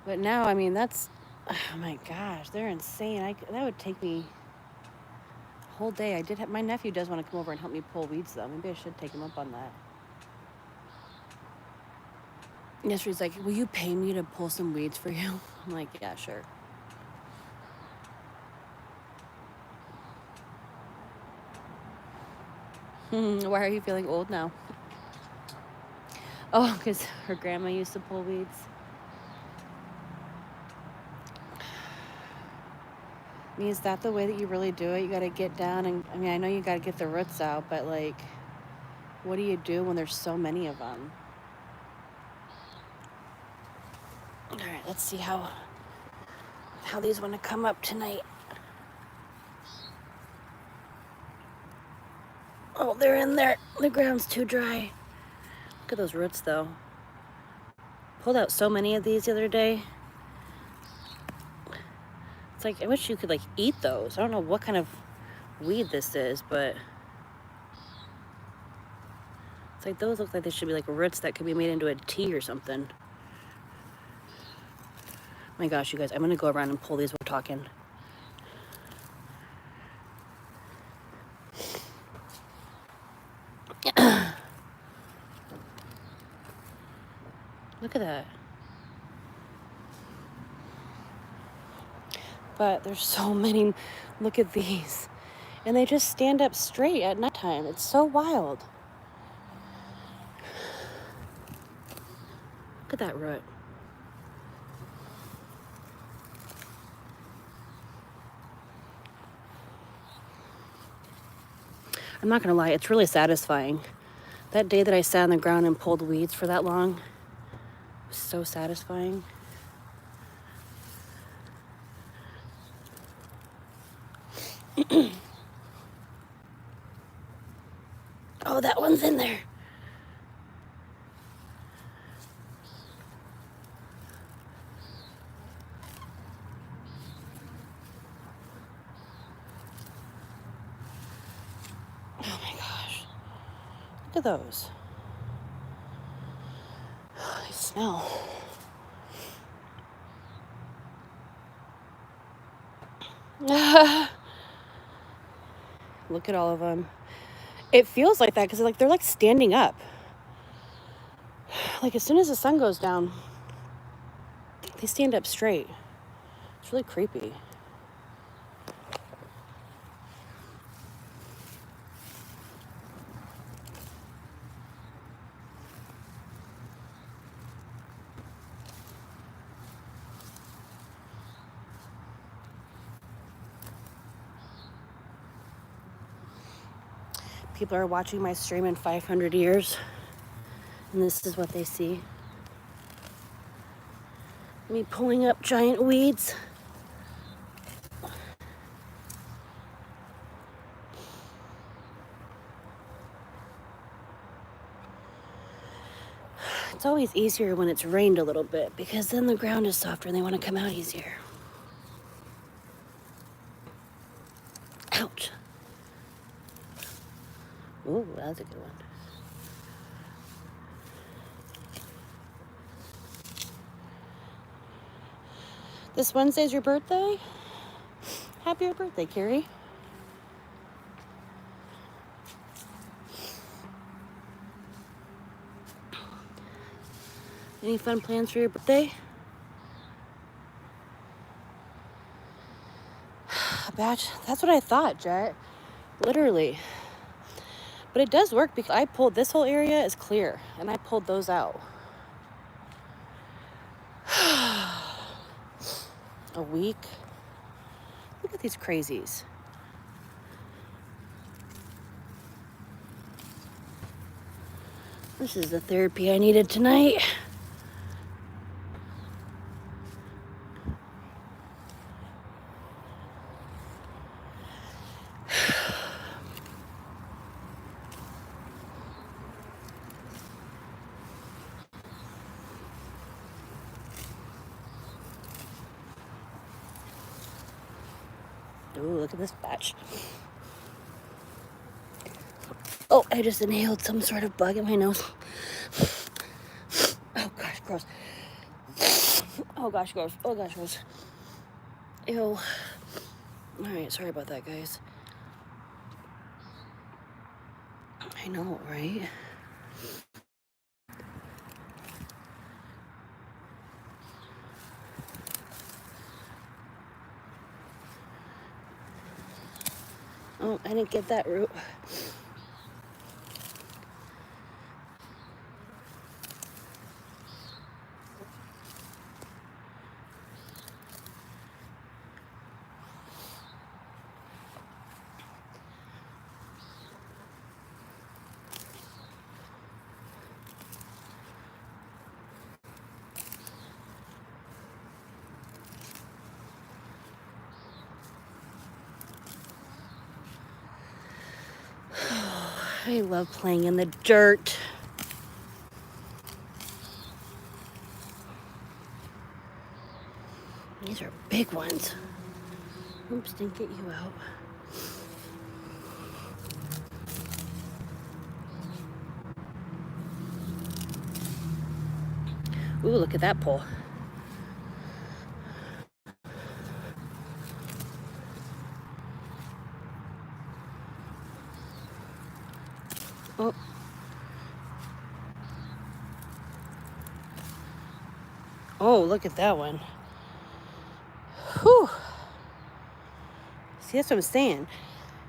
But now, I mean, that's, oh my gosh, they're insane. That would take me a whole day. My nephew does want to come over and help me pull weeds, though. Maybe I should take him up on that. Yesterday's like, will you pay me to pull some weeds for you? I'm like, yeah, sure. Why are you feeling old now? Oh, because her grandma used to pull weeds. I mean, is that the way that you really do it? You got to get down and, I mean, I know you got to get the roots out, but like, what do you do when there's so many of them? All right, let's see how these want to come up tonight. Oh, they're in there. The ground's too dry. Look at those roots, though. Pulled out so many of these the other day. It's like, I wish you could, like, eat those. I don't know what kind of weed this is, but it's like those look like they should be, like, roots that could be made into a tea or something. My gosh, you guys, I'm going to go around and pull these while we're talking. Look at that. But there's so many. Look at these. And they just stand up straight at nighttime. It's so wild. Look at that root. I'm not going to lie, it's really satisfying. That day that I sat on the ground and pulled weeds for that long was so satisfying. Oh, that one's in there. Look at those. They smell. Look at all of them. It feels like that because they're like standing up. Like as soon as the sun goes down, they stand up straight. It's really creepy. People are watching my stream in 500 years, and this is what they see. Me pulling up giant weeds. It's always easier when it's rained a little bit because then the ground is softer and they want to come out easier. Ouch. Ooh, that's a good one. This Wednesday's your birthday? Happy birthday, Carrie. Any fun plans for your birthday? A batch? That's what I thought, Jet. Literally. But it does work because I pulled, this whole area is clear, and I pulled those out. A week? Look at these crazies. This is the therapy I needed tonight. Ooh, look at this batch. Oh, I just inhaled some sort of bug in my nose. Oh gosh, gross. Oh gosh, gross. Oh gosh, gross. Ew. Alright, sorry about that, guys. I know, right? Oh, I didn't get that root. I love playing in the dirt. These are big ones. Oops, didn't get you out. Ooh, look at that pole. Oh. Oh, look at that one. Whew. See, that's what I'm saying.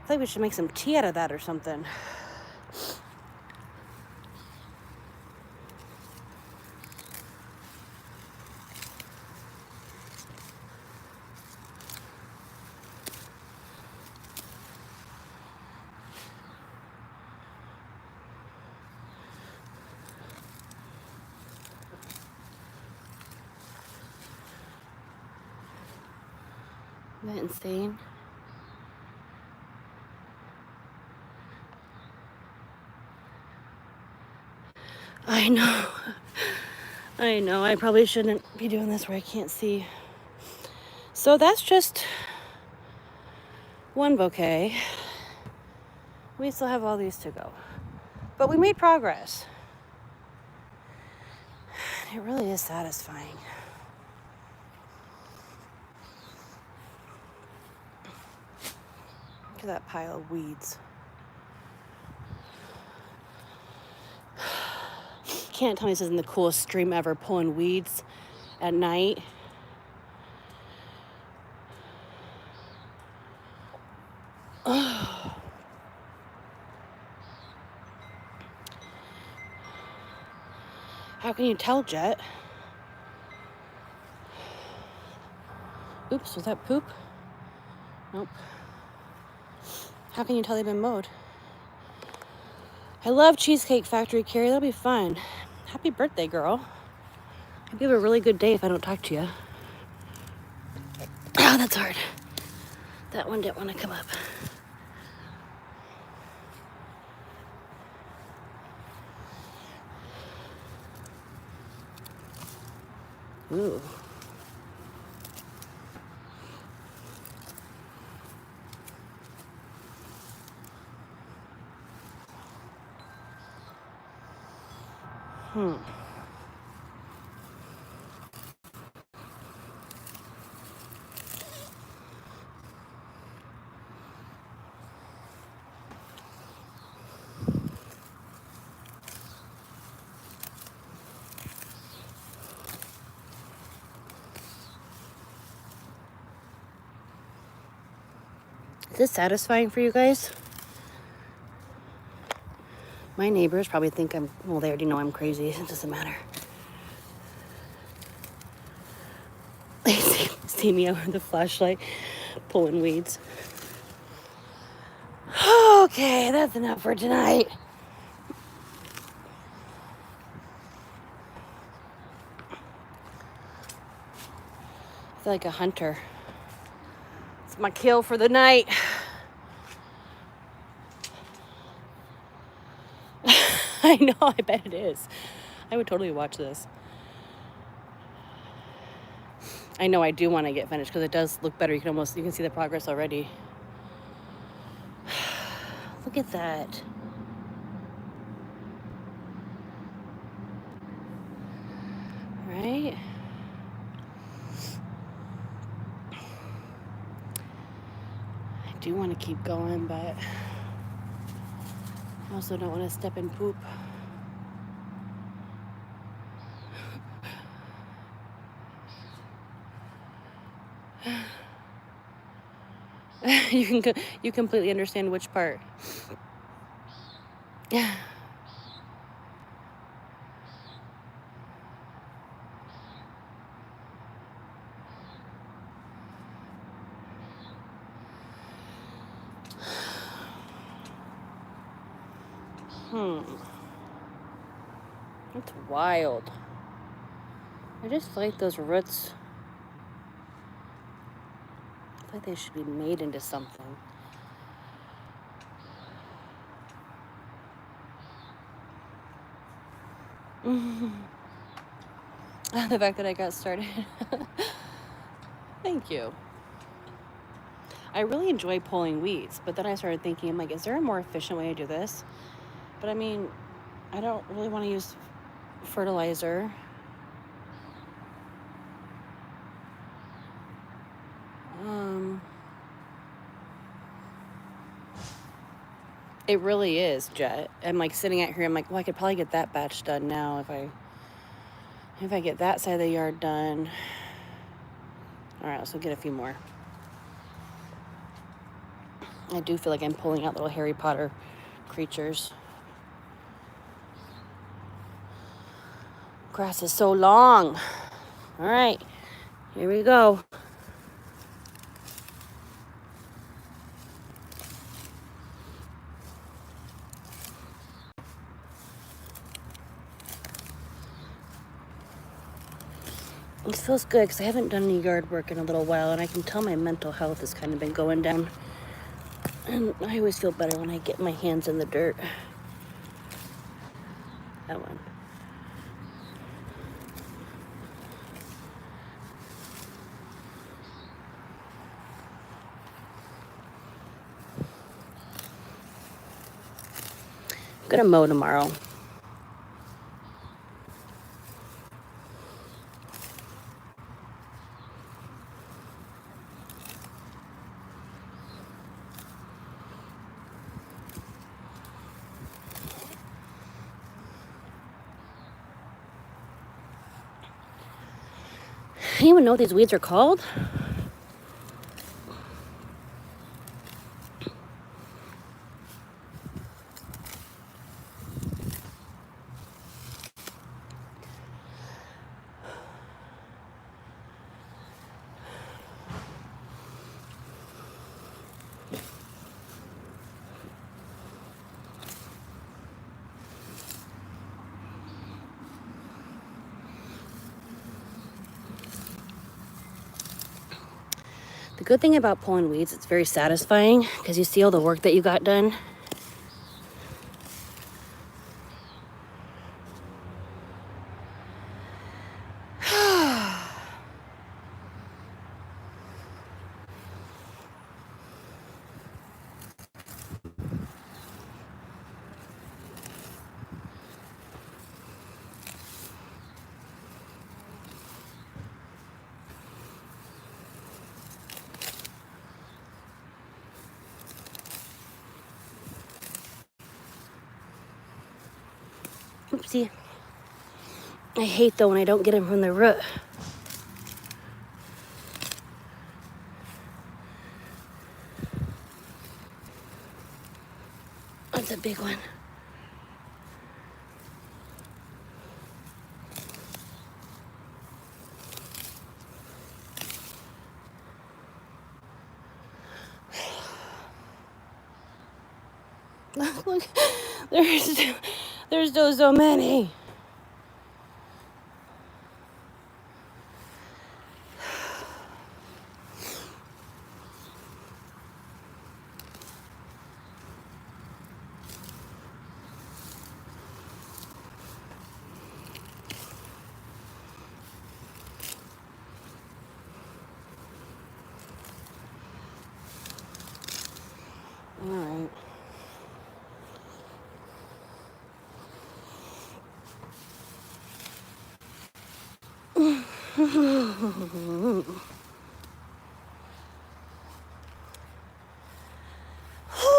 I feel like we should make some tea out of that or something. Isn't that insane? I know. I know. I probably shouldn't be doing this where I can't see. So that's just one bouquet. We still have all these to go. But we made progress. It really is satisfying. Look at that pile of weeds. Can't tell me this isn't the coolest stream ever, pulling weeds at night. How can you tell, Jet? Oops, was that poop? Nope. How can you tell they've been mowed? I love Cheesecake Factory, Carrie. That'll be fun. Happy birthday, girl. Hope you have a really good day if I don't talk to you. Oh, that's hard. That one didn't want to come up. Ooh. Is this satisfying for you guys? My neighbors probably think well, they already know I'm crazy. It doesn't matter. They see me out with the flashlight pulling weeds. Okay, that's enough for tonight. I feel like a hunter. It's my kill for the night. I know, I bet it is. I would totally watch this. I know I do want to get finished because it does look better. You can see the progress already. Look at that. Right? I do want to keep going, but I also don't want to step in poop. You completely understand which part. That's wild. I just feel like those roots, I feel like they should be made into something. The fact that I got started. Thank you. I really enjoy pulling weeds, but then I started thinking, I'm like, is there a more efficient way to do this? But I mean, I don't really want to use fertilizer. It really is, Jet. I'm like sitting out here, I'm like, well, I could probably get that batch done now if I get that side of the yard done. All right, let's go get a few more. I do feel like I'm pulling out little Harry Potter creatures. Grass is so long. All right, here we go. This feels good because I haven't done any yard work in a little while, and I can tell my mental health has kind of been going down. And I always feel better when I get my hands in the dirt. That one. gonna mow tomorrow. Anyone know what these weeds are called? The good thing about pulling weeds, it's very satisfying because you see all the work that you got done. Oopsie. I hate though when I don't get them from the root. That's a big one. Look, there's still so many. All right.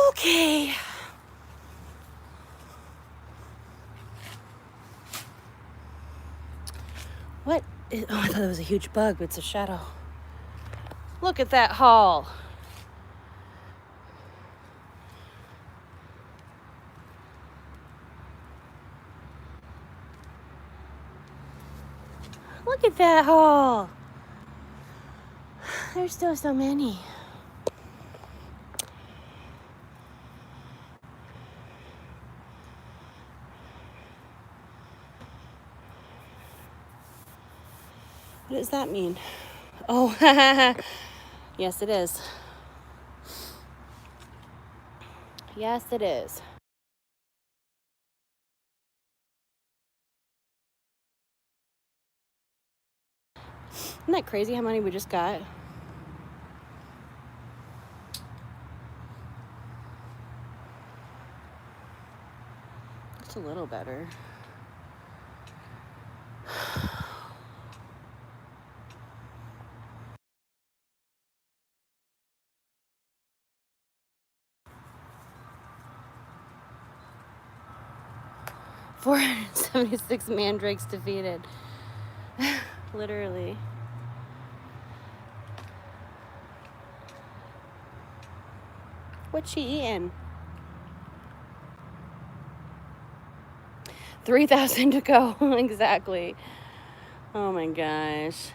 Okay. What is, oh, I thought it was a huge bug, but it's a shadow. Look at that haul. Look at that haul. There's still so many. What does that mean? Oh, yes, it is. Yes, it is. Isn't that crazy how many we just got? It's a little better. $476 mandrakes defeated. Literally. What's she eating? 3,000 to go. Exactly. Oh my gosh.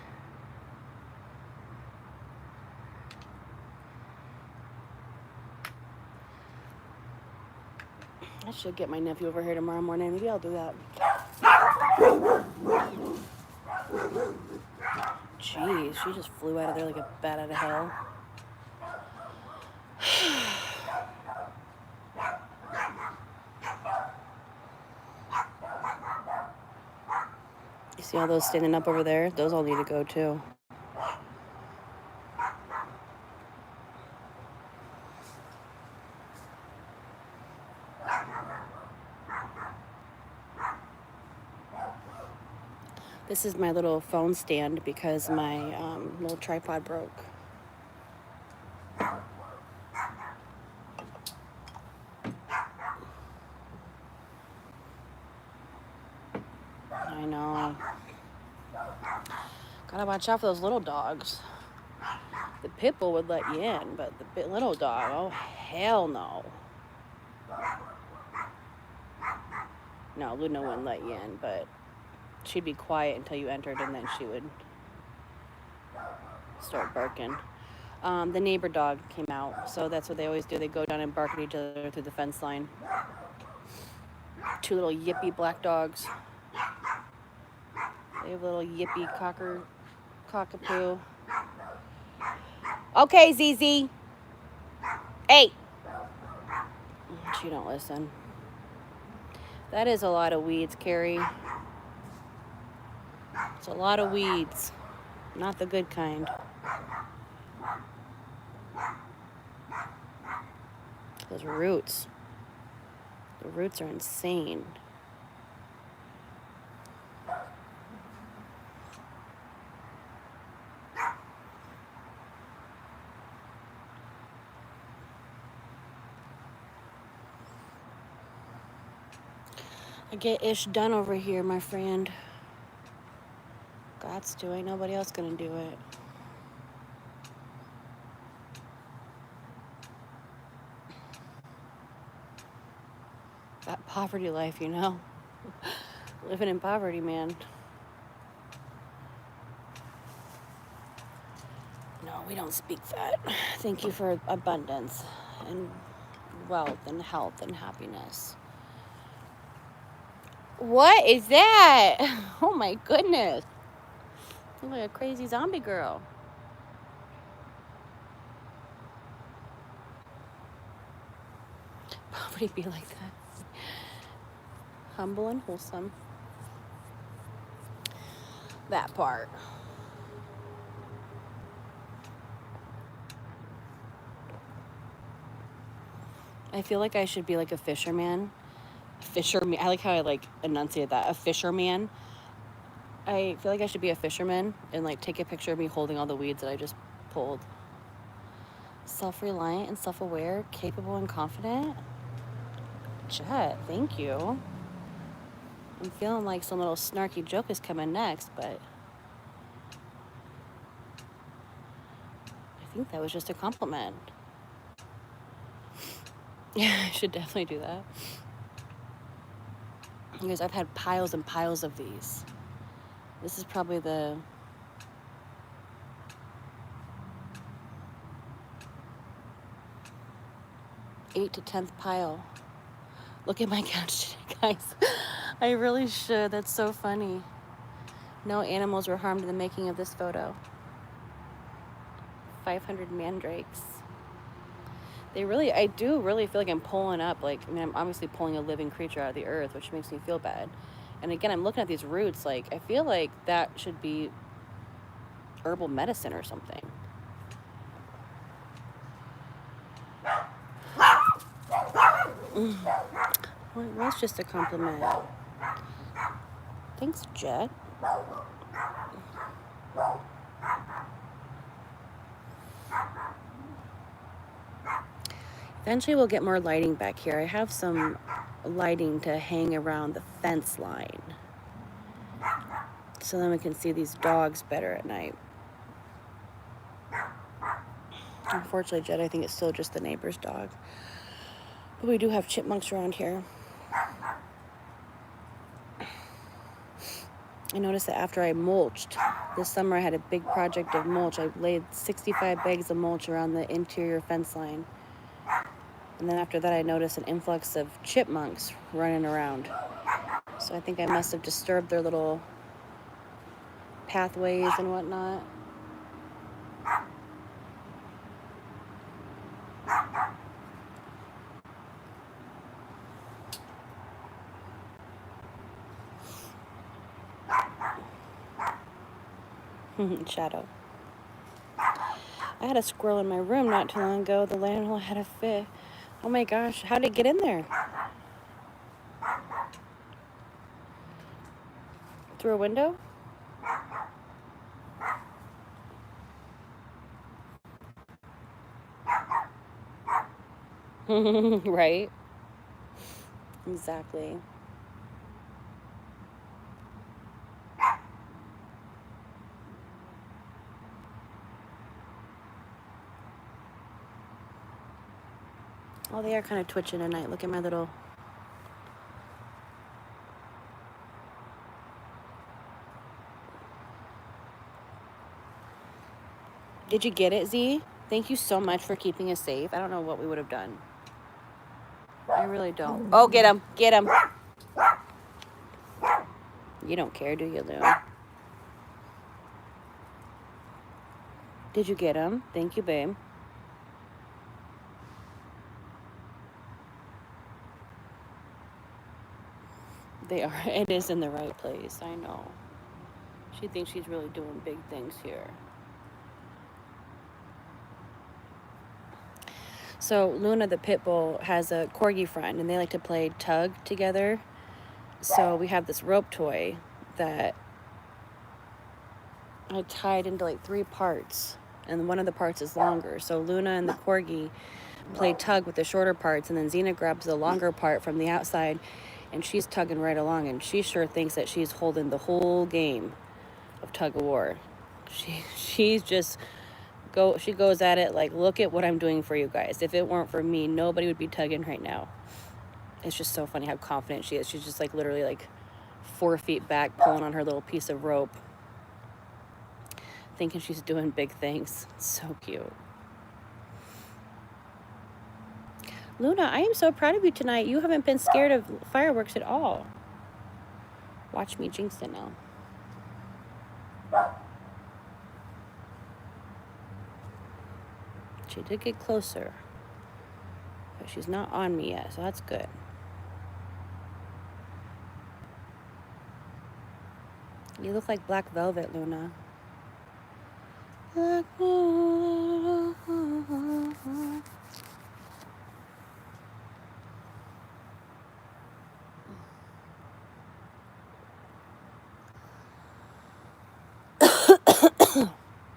I should get my nephew over here tomorrow morning. Maybe I'll do that. Jeez, she just flew out of there like a bat out of hell. You see all those standing up over there? Those all need to go too. This is my little phone stand because my little tripod broke. I know. Gotta watch out for those little dogs. The pit bull would let you in, but the little dog, oh hell no. No, Luna wouldn't let you in, but she'd be quiet until you entered, and then she would start barking. The neighbor dog came out, so that's what they always do. They go down and bark at each other through the fence line. Two little yippy black dogs. They have little yippy cockapoo. Okay, ZZ. Hey. She don't listen. That is a lot of weeds, Carrie. It's a lot of weeds. Not the good kind. Those roots. The roots are insane. I get ish done over here, my friend. God's to. Ain't nobody else gonna do it. That poverty life, you know. Living in poverty, man. No, we don't speak that. Thank you for abundance and wealth and health and happiness. What is that? Oh my goodness. Look like a crazy zombie girl. Poverty be like that. Humble and wholesome. That part. I feel like I should be like a fisherman. Fisherman. I like how I like enunciate that. A fisherman. I feel like I should be a fisherman and like take a picture of me holding all the weeds that I just pulled. Self-reliant and self-aware, capable and confident. Jet, thank you. I'm feeling like some little snarky joke is coming next, but I think that was just a compliment. Yeah, I should definitely do that. Because I've had piles and piles of these. This is probably the eighth to 10th pile. Look at my couch today, guys. I really should. That's so funny. No animals were harmed in the making of this photo. 500 mandrakes. I do really feel like I'm pulling up, like, I mean, I'm obviously pulling a living creature out of the earth, which makes me feel bad. And again, I'm looking at these roots, like, I feel like that should be herbal medicine or something. Well, it was just a compliment. Thanks, Jet. Eventually we'll get more lighting back here. I have some lighting to hang around the fence line. So then we can see these dogs better at night. Unfortunately, Jet, I think it's still just the neighbor's dog. But we do have chipmunks around here. I noticed that after I mulched, this summer I had a big project of mulch. I laid 65 bags of mulch around the interior fence line. And then after that, I noticed an influx of chipmunks running around. So I think I must have disturbed their little pathways and whatnot. Shadow. I had a squirrel in my room not too long ago. The landlord had a fit. Oh my gosh, how did it get in there? Through a window? Right? Exactly. Oh, they are kind of twitching tonight. Look at my little... Did you get it, Z? Thank you so much for keeping us safe. I don't know what we would have done. I really don't. Oh, get him. Get him. You don't care, do you, Lou? Did you get him? Thank you, babe. They are. It is in the right place. I know. She thinks she's really doing big things here. So Luna, the pit bull, has a corgi friend, and they like to play tug together. So we have this rope toy that I tied into like 3 parts, and one of the parts is longer. So Luna and the corgi play tug with the shorter parts, and then Xena grabs the longer part from the outside, and she's tugging right along, and she sure thinks that she's holding the whole game of tug of war. She's just she goes at it like, look at what I'm doing for you guys. If it weren't for me, nobody would be tugging right now. It's just so funny how confident she is. She's just like literally like 4 feet back, pulling on her little piece of rope, thinking she's doing big things. It's so cute. Luna, I am so proud of you tonight. You haven't been scared of fireworks at all. Watch me jinx it now. She did get closer, but she's not on me yet, so that's good. You look like black velvet, Luna.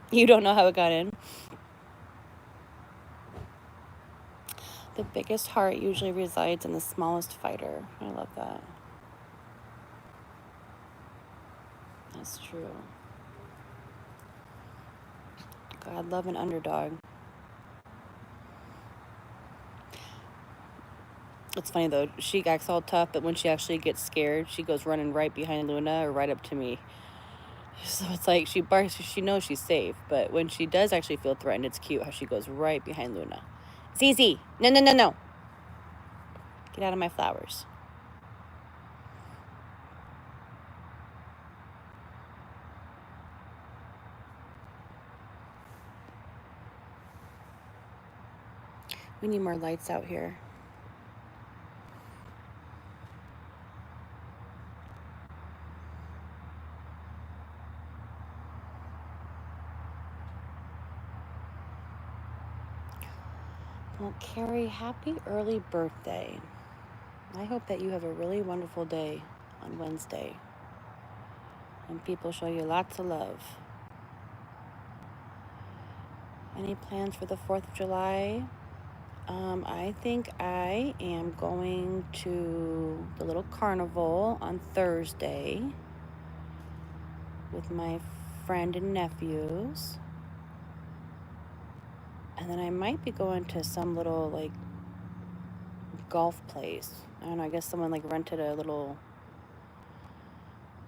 You don't know how it got in? The biggest heart usually resides in the smallest fighter. I love that. That's true. God, love an underdog. It's funny though, she acts all tough, but when she actually gets scared, she goes running right behind Luna or right up to me. So it's like she barks because she knows she's safe, but when she does actually feel threatened, it's cute how she goes right behind Luna. ZZ, no, no, no, no. Get out of my flowers. We need more lights out here. Well, Carrie, happy early birthday. I hope that you have a really wonderful day on Wednesday, and people show you lots of love. Any plans for the 4th of July? I think I am going to the little carnival on Thursday with my friend and nephews. And then I might be going to some little like golf place. I don't know, I guess someone like rented a little,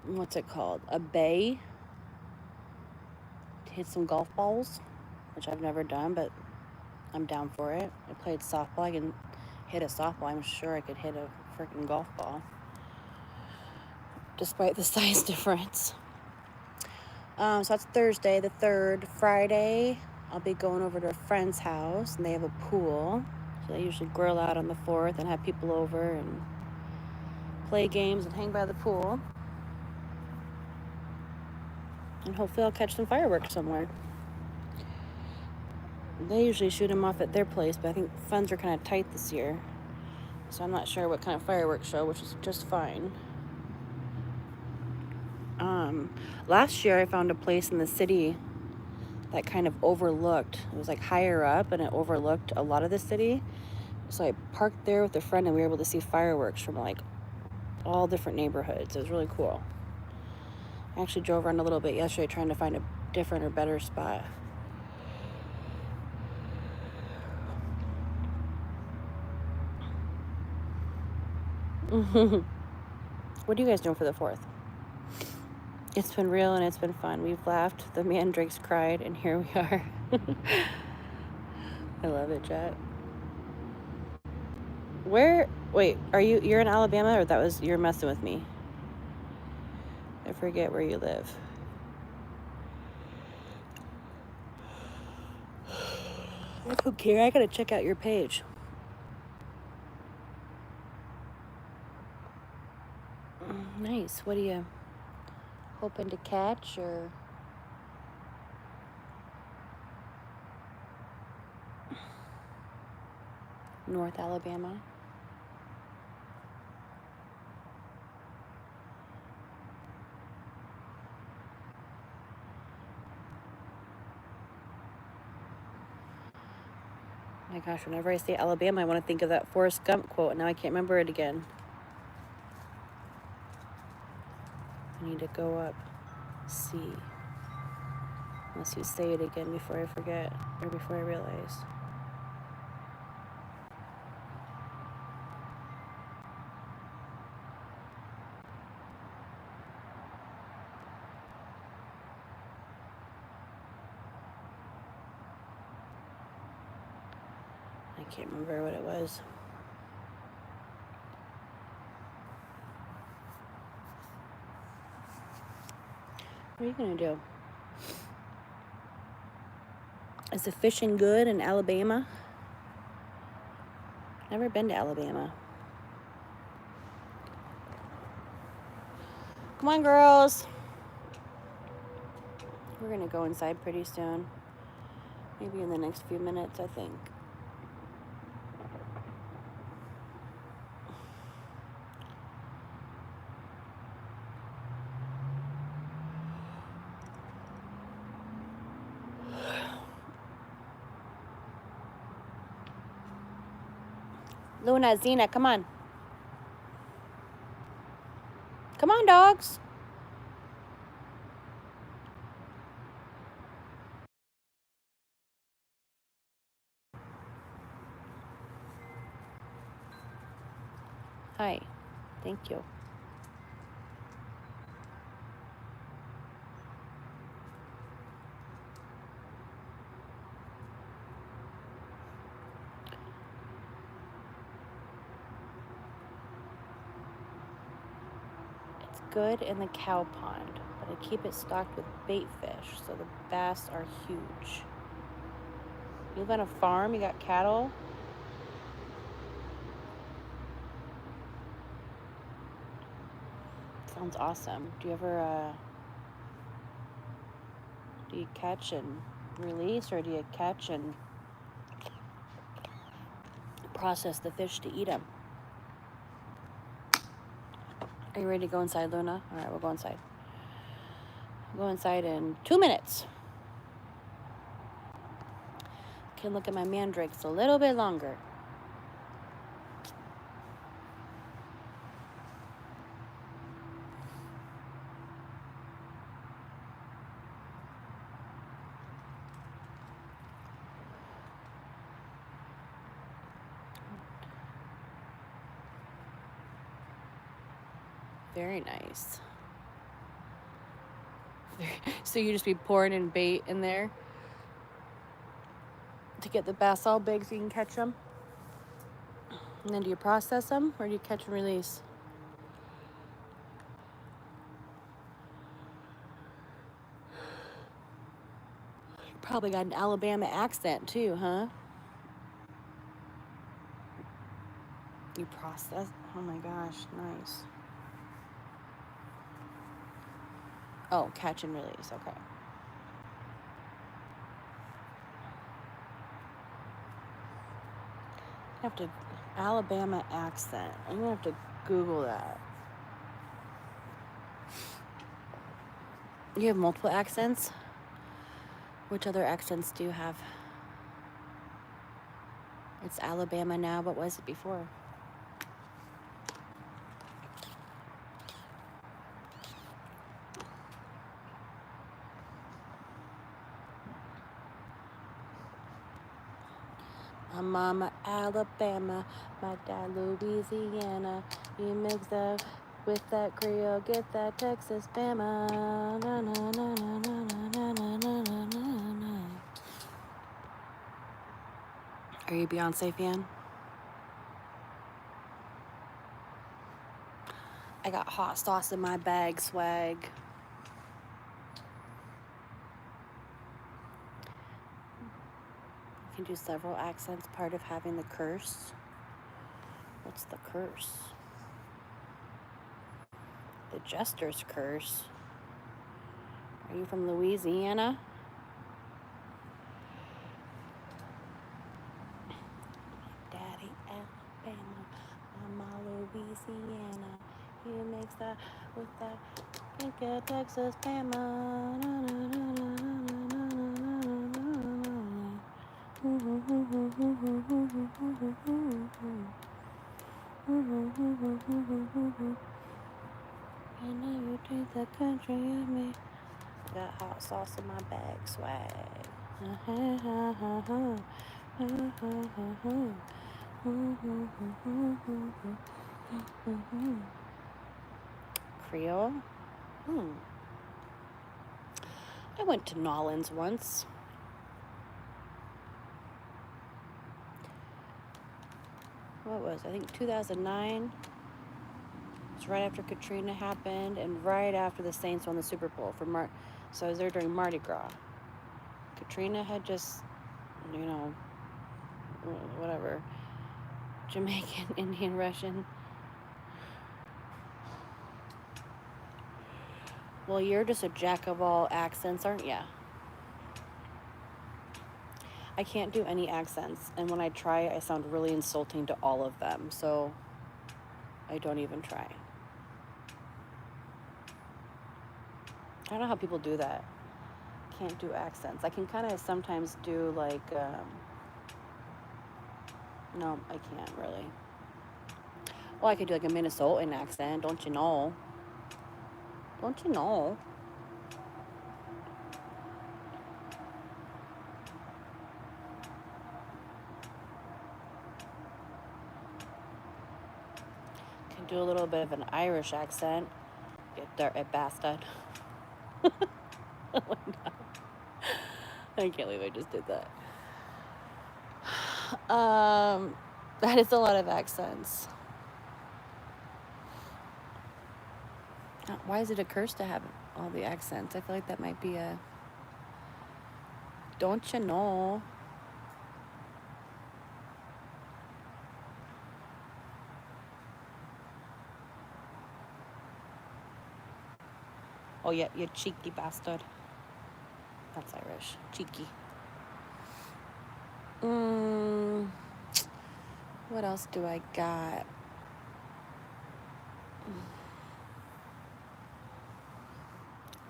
what's it called? A bay to hit some golf balls, which I've never done, but I'm down for it. I played softball. I can hit a softball. I'm sure I could hit a freaking golf ball, despite the size difference. So that's Thursday the 3rd. Friday, I'll be going over to a friend's house, and they have a pool. So they usually grill out on the 4th and have people over and play games and hang by the pool. And hopefully I'll catch some fireworks somewhere. They usually shoot them off at their place, but I think funds are kind of tight this year. So I'm not sure what kind of fireworks show, which is just fine. Last year I found a place in the city that kind of overlooked. It was like higher up, and it overlooked a lot of the city. So I parked there with a friend, and we were able to see fireworks from like all different neighborhoods. It was really cool. I actually drove around a little bit yesterday trying to find a different or better spot. What do you guys do for the 4th? It's been real and it's been fun. We've laughed, the mandrakes cried, and here we are. I love it, Jet. Wait, you're in Alabama, or you're messing with me? I forget where you live. Okay, I gotta check out your page. Nice. What are you hoping to catch, or? North Alabama. My gosh, whenever I say Alabama, I want to think of that Forrest Gump quote, and now I can't remember it again. I need to go up, see. Unless you say it again before I forget, or before I realize. I can't remember what it was. What are you gonna do? Is the fishing good in Alabama? Never been to Alabama. Come on, girls. We're gonna go inside pretty soon. Maybe in the next few minutes, I think. Luna, Zena, come on. Come on, dogs. Hi. Thank you. It's good in the cow pond, but I keep it stocked with bait fish, so the bass are huge. You live on a farm? You got cattle? Sounds awesome. Do you ever, do you catch and release, or do you catch and process the fish to eat them? Are you ready to go inside, Luna? All right, we'll go inside. We'll go inside in 2 minutes. Can look at my mandrakes a little bit longer. Very nice. So you just be pouring in bait in there to get the bass all big so you can catch them? And then do you process them, or do you catch and release? You probably got an Alabama accent too, huh? You process? Oh my gosh, nice. Oh, catch and release, okay. I have to, Alabama accent. I'm gonna have to Google that. You have multiple accents? Which other accents do you have? It's Alabama now, but was it before? My mama Alabama, my dad Louisiana. You mix that with that Creole, get that Texas Bama. Na, na, na, na, na, na, na, na, na, na, na. Are you a Beyonce fan? I got hot sauce in my bag, swag. You can do several accents, part of having the curse. What's the curse? The jester's curse. Are you from Louisiana? Daddy Alabama, Mama Louisiana. You mix that with that get Texas Bama. Na, na, na, na, na, na, na, na. And now you take the country of me. Got hot sauce in my bag, swag. Creole? I went to Nolans once. What was it? I think 2009. It's right after Katrina happened and right after the Saints won the Super Bowl for so I was there during Mardi Gras. Katrina had just, whatever, Jamaican, Indian, Russian. Well, you're just a jack of all accents, aren't ya? I can't do any accents, and when I try, I sound really insulting to all of them, so I don't even try. I don't know how people do that. Can't do accents. I can kind of sometimes do like, no, I can't really. Well, I could do like a Minnesotan accent, don't you know? Don't you know? Can do a little bit of an Irish accent. Get there, a bastard. Oh my God. I can't believe I just did that. That is a lot of accents. Why is it a curse to have all the accents? I feel like that might be a... Don't you know? Oh, yeah, you cheeky bastard. That's Irish. Cheeky. What else do I got?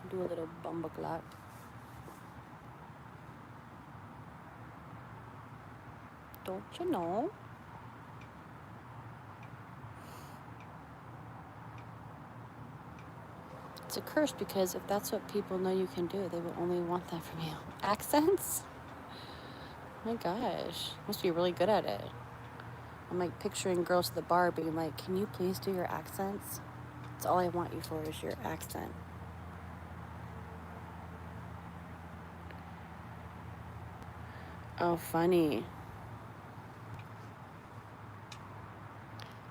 Do a little bumbleclot. Don't you know? It's a curse because if that's what people know you can do, they will only want that from you. Accents? My gosh. Must be really good at it. I'm like picturing girls at the bar being like, can you please do your accents? That's all I want you for is your accent. Oh, funny.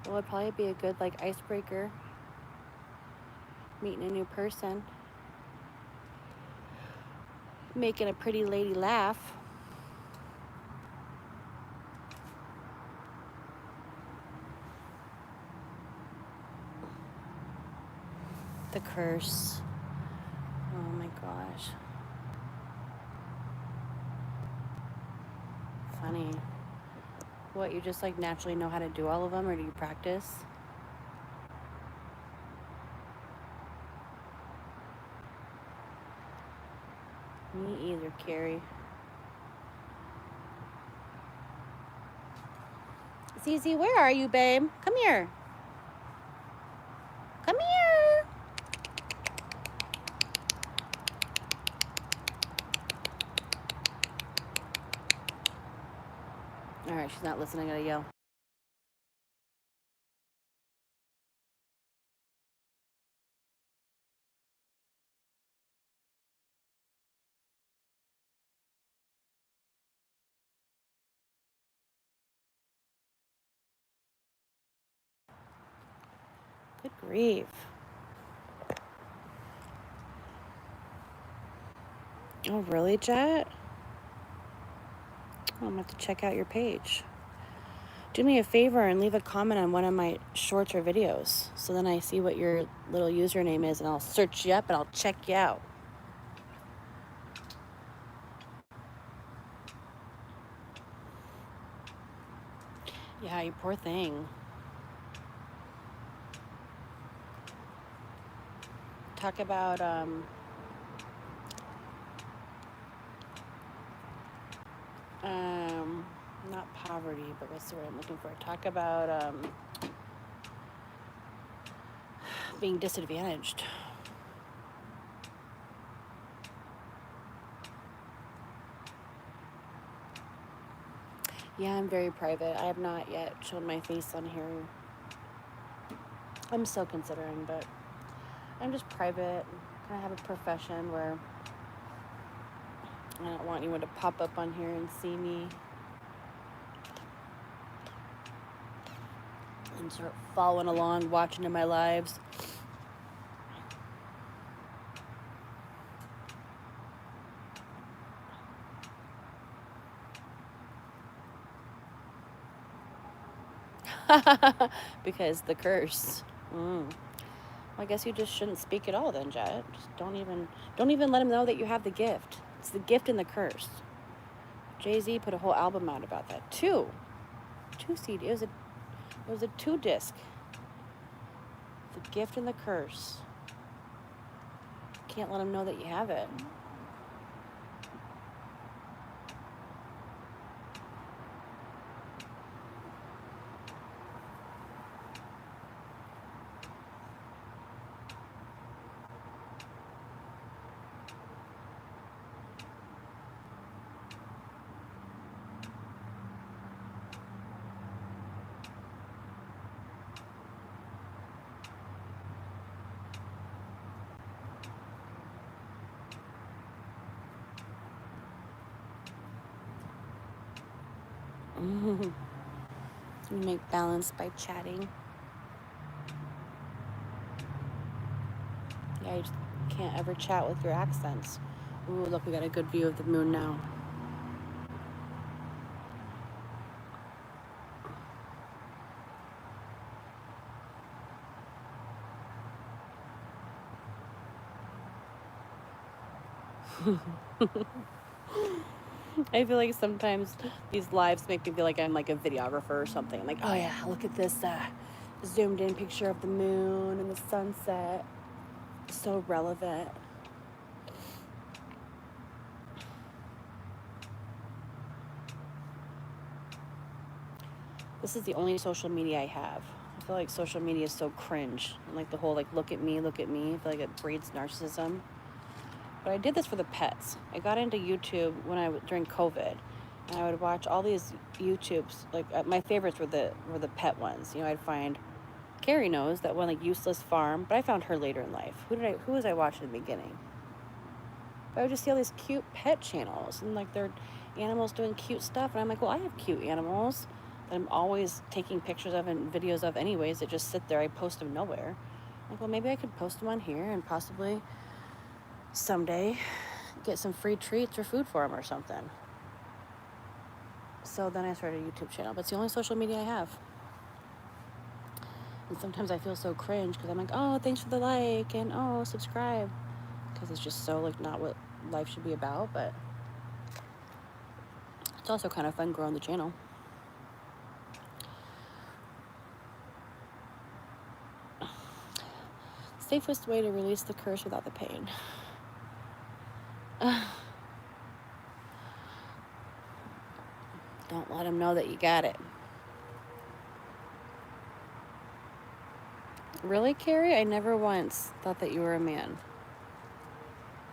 Well, it'd probably be a good like icebreaker. Meeting a new person. Making a pretty lady laugh. The curse. Oh my gosh. Funny. What, you just like naturally know how to do all of them, or do you practice? Me either, Carrie. ZZ, where are you, babe? Come here. Come here. All right, she's not listening. I gotta yell. Good grief. Oh, really, Jet? I'm gonna have to check out your page. Do me a favor and leave a comment on one of my shorts or videos, so then I see what your little username is, and I'll search you up and I'll check you out. Yeah, you poor thing. Talk about not poverty, but what's the word I'm looking for? Talk about being disadvantaged. Yeah, I'm very private. I have not yet shown my face on here. I'm still considering, but I'm just private. Kind of have a profession where I don't want anyone to pop up on here and see me and start following along, watching in my lives. Because the curse. Well, I guess you just shouldn't speak at all then, Jet. Just don't even let him know that you have the gift. It's the gift and the curse. Jay-Z put a whole album out about that. Two CD. It was a 2-disc. The gift and the curse. Can't let him know that you have it. You make balance by chatting. Yeah, you just can't ever chat with your accents. Ooh, look, we got a good view of the moon now. I feel like sometimes these lives make me feel like I'm like a videographer or something. I'm like, oh yeah, look at this zoomed in picture of the moon and the sunset. So relevant. This is the only social media I have. I feel like social media is so cringe. And like the whole like look at me. I feel like it breeds narcissism. But I did this for the pets. I got into YouTube during COVID, and I would watch all these YouTubes. Like my favorites were the pet ones. You know, I'd find Carrie knows that one like Useless Farm, but I found her later in life. Who was I watching in the beginning? But I would just see all these cute pet channels and like their animals doing cute stuff, and I'm like, well, I have cute animals that I'm always taking pictures of and videos of anyways that just sit there. I post them nowhere. I'm like, well, maybe I could post them on here and possibly someday get some free treats or food for them or something. So then I started a YouTube channel, but it's the only social media I have. And sometimes I feel so cringe because I'm like, oh, thanks for the like and oh, subscribe, because it's just so like not what life should be about. But it's also kind of fun growing the channel. Safest way to release the curse without the pain. Don't let him know that you got it. Really, Carrie? I never once thought that you were a man.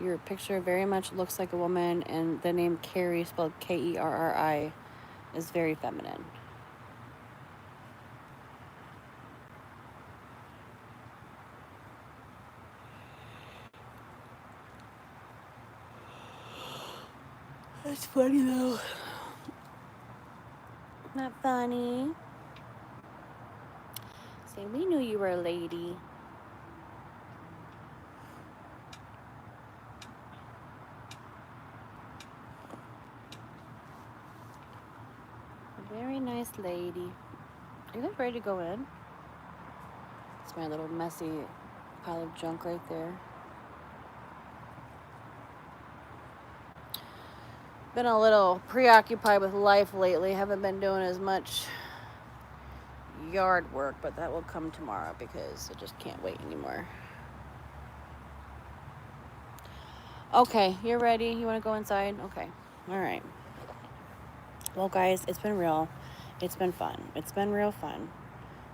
Your picture very much looks like a woman, and the name Carrie, spelled Kerri, is very feminine. That's funny though. Not funny. Say, we knew you were a lady. A very nice lady. Are you guys ready to go in? It's my little messy pile of junk right there. Been a little preoccupied with life lately. Haven't been doing as much yard work, but that will come tomorrow because I just can't wait anymore. Okay, you're ready? You want to go inside? Okay. All right. Well, guys, it's been real. It's been fun. It's been real fun.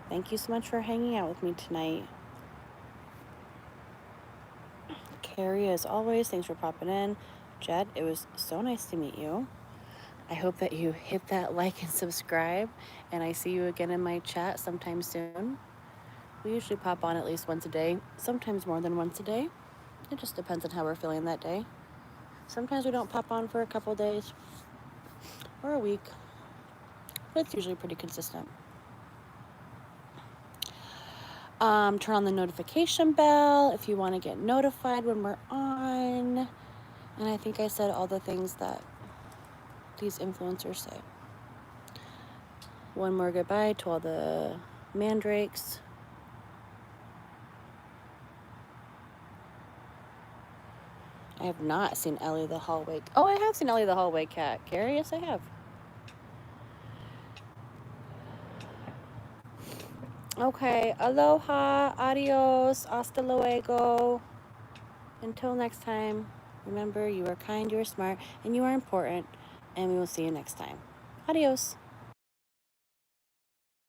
Thank you so much for hanging out with me tonight. Carrie, as always, thanks for popping in. Jed, it was so nice to meet you. I hope that you hit that like and subscribe, and I see you again in my chat sometime soon. We usually pop on at least once a day, sometimes more than once a day. It just depends on how we're feeling that day. Sometimes we don't pop on for a couple days or a week, but it's usually pretty consistent. Turn on the notification bell if you want to get notified when we're on. And I think I said all the things that these influencers say. One more goodbye to all the mandrakes. I have not seen Ellie the hallway. Oh, I have seen Ellie the hallway cat. Carrie, yes, I have. Okay, aloha, adios, hasta luego. Until next time, remember, you are kind, you are smart, and you are important, and we will see you next time. Adios.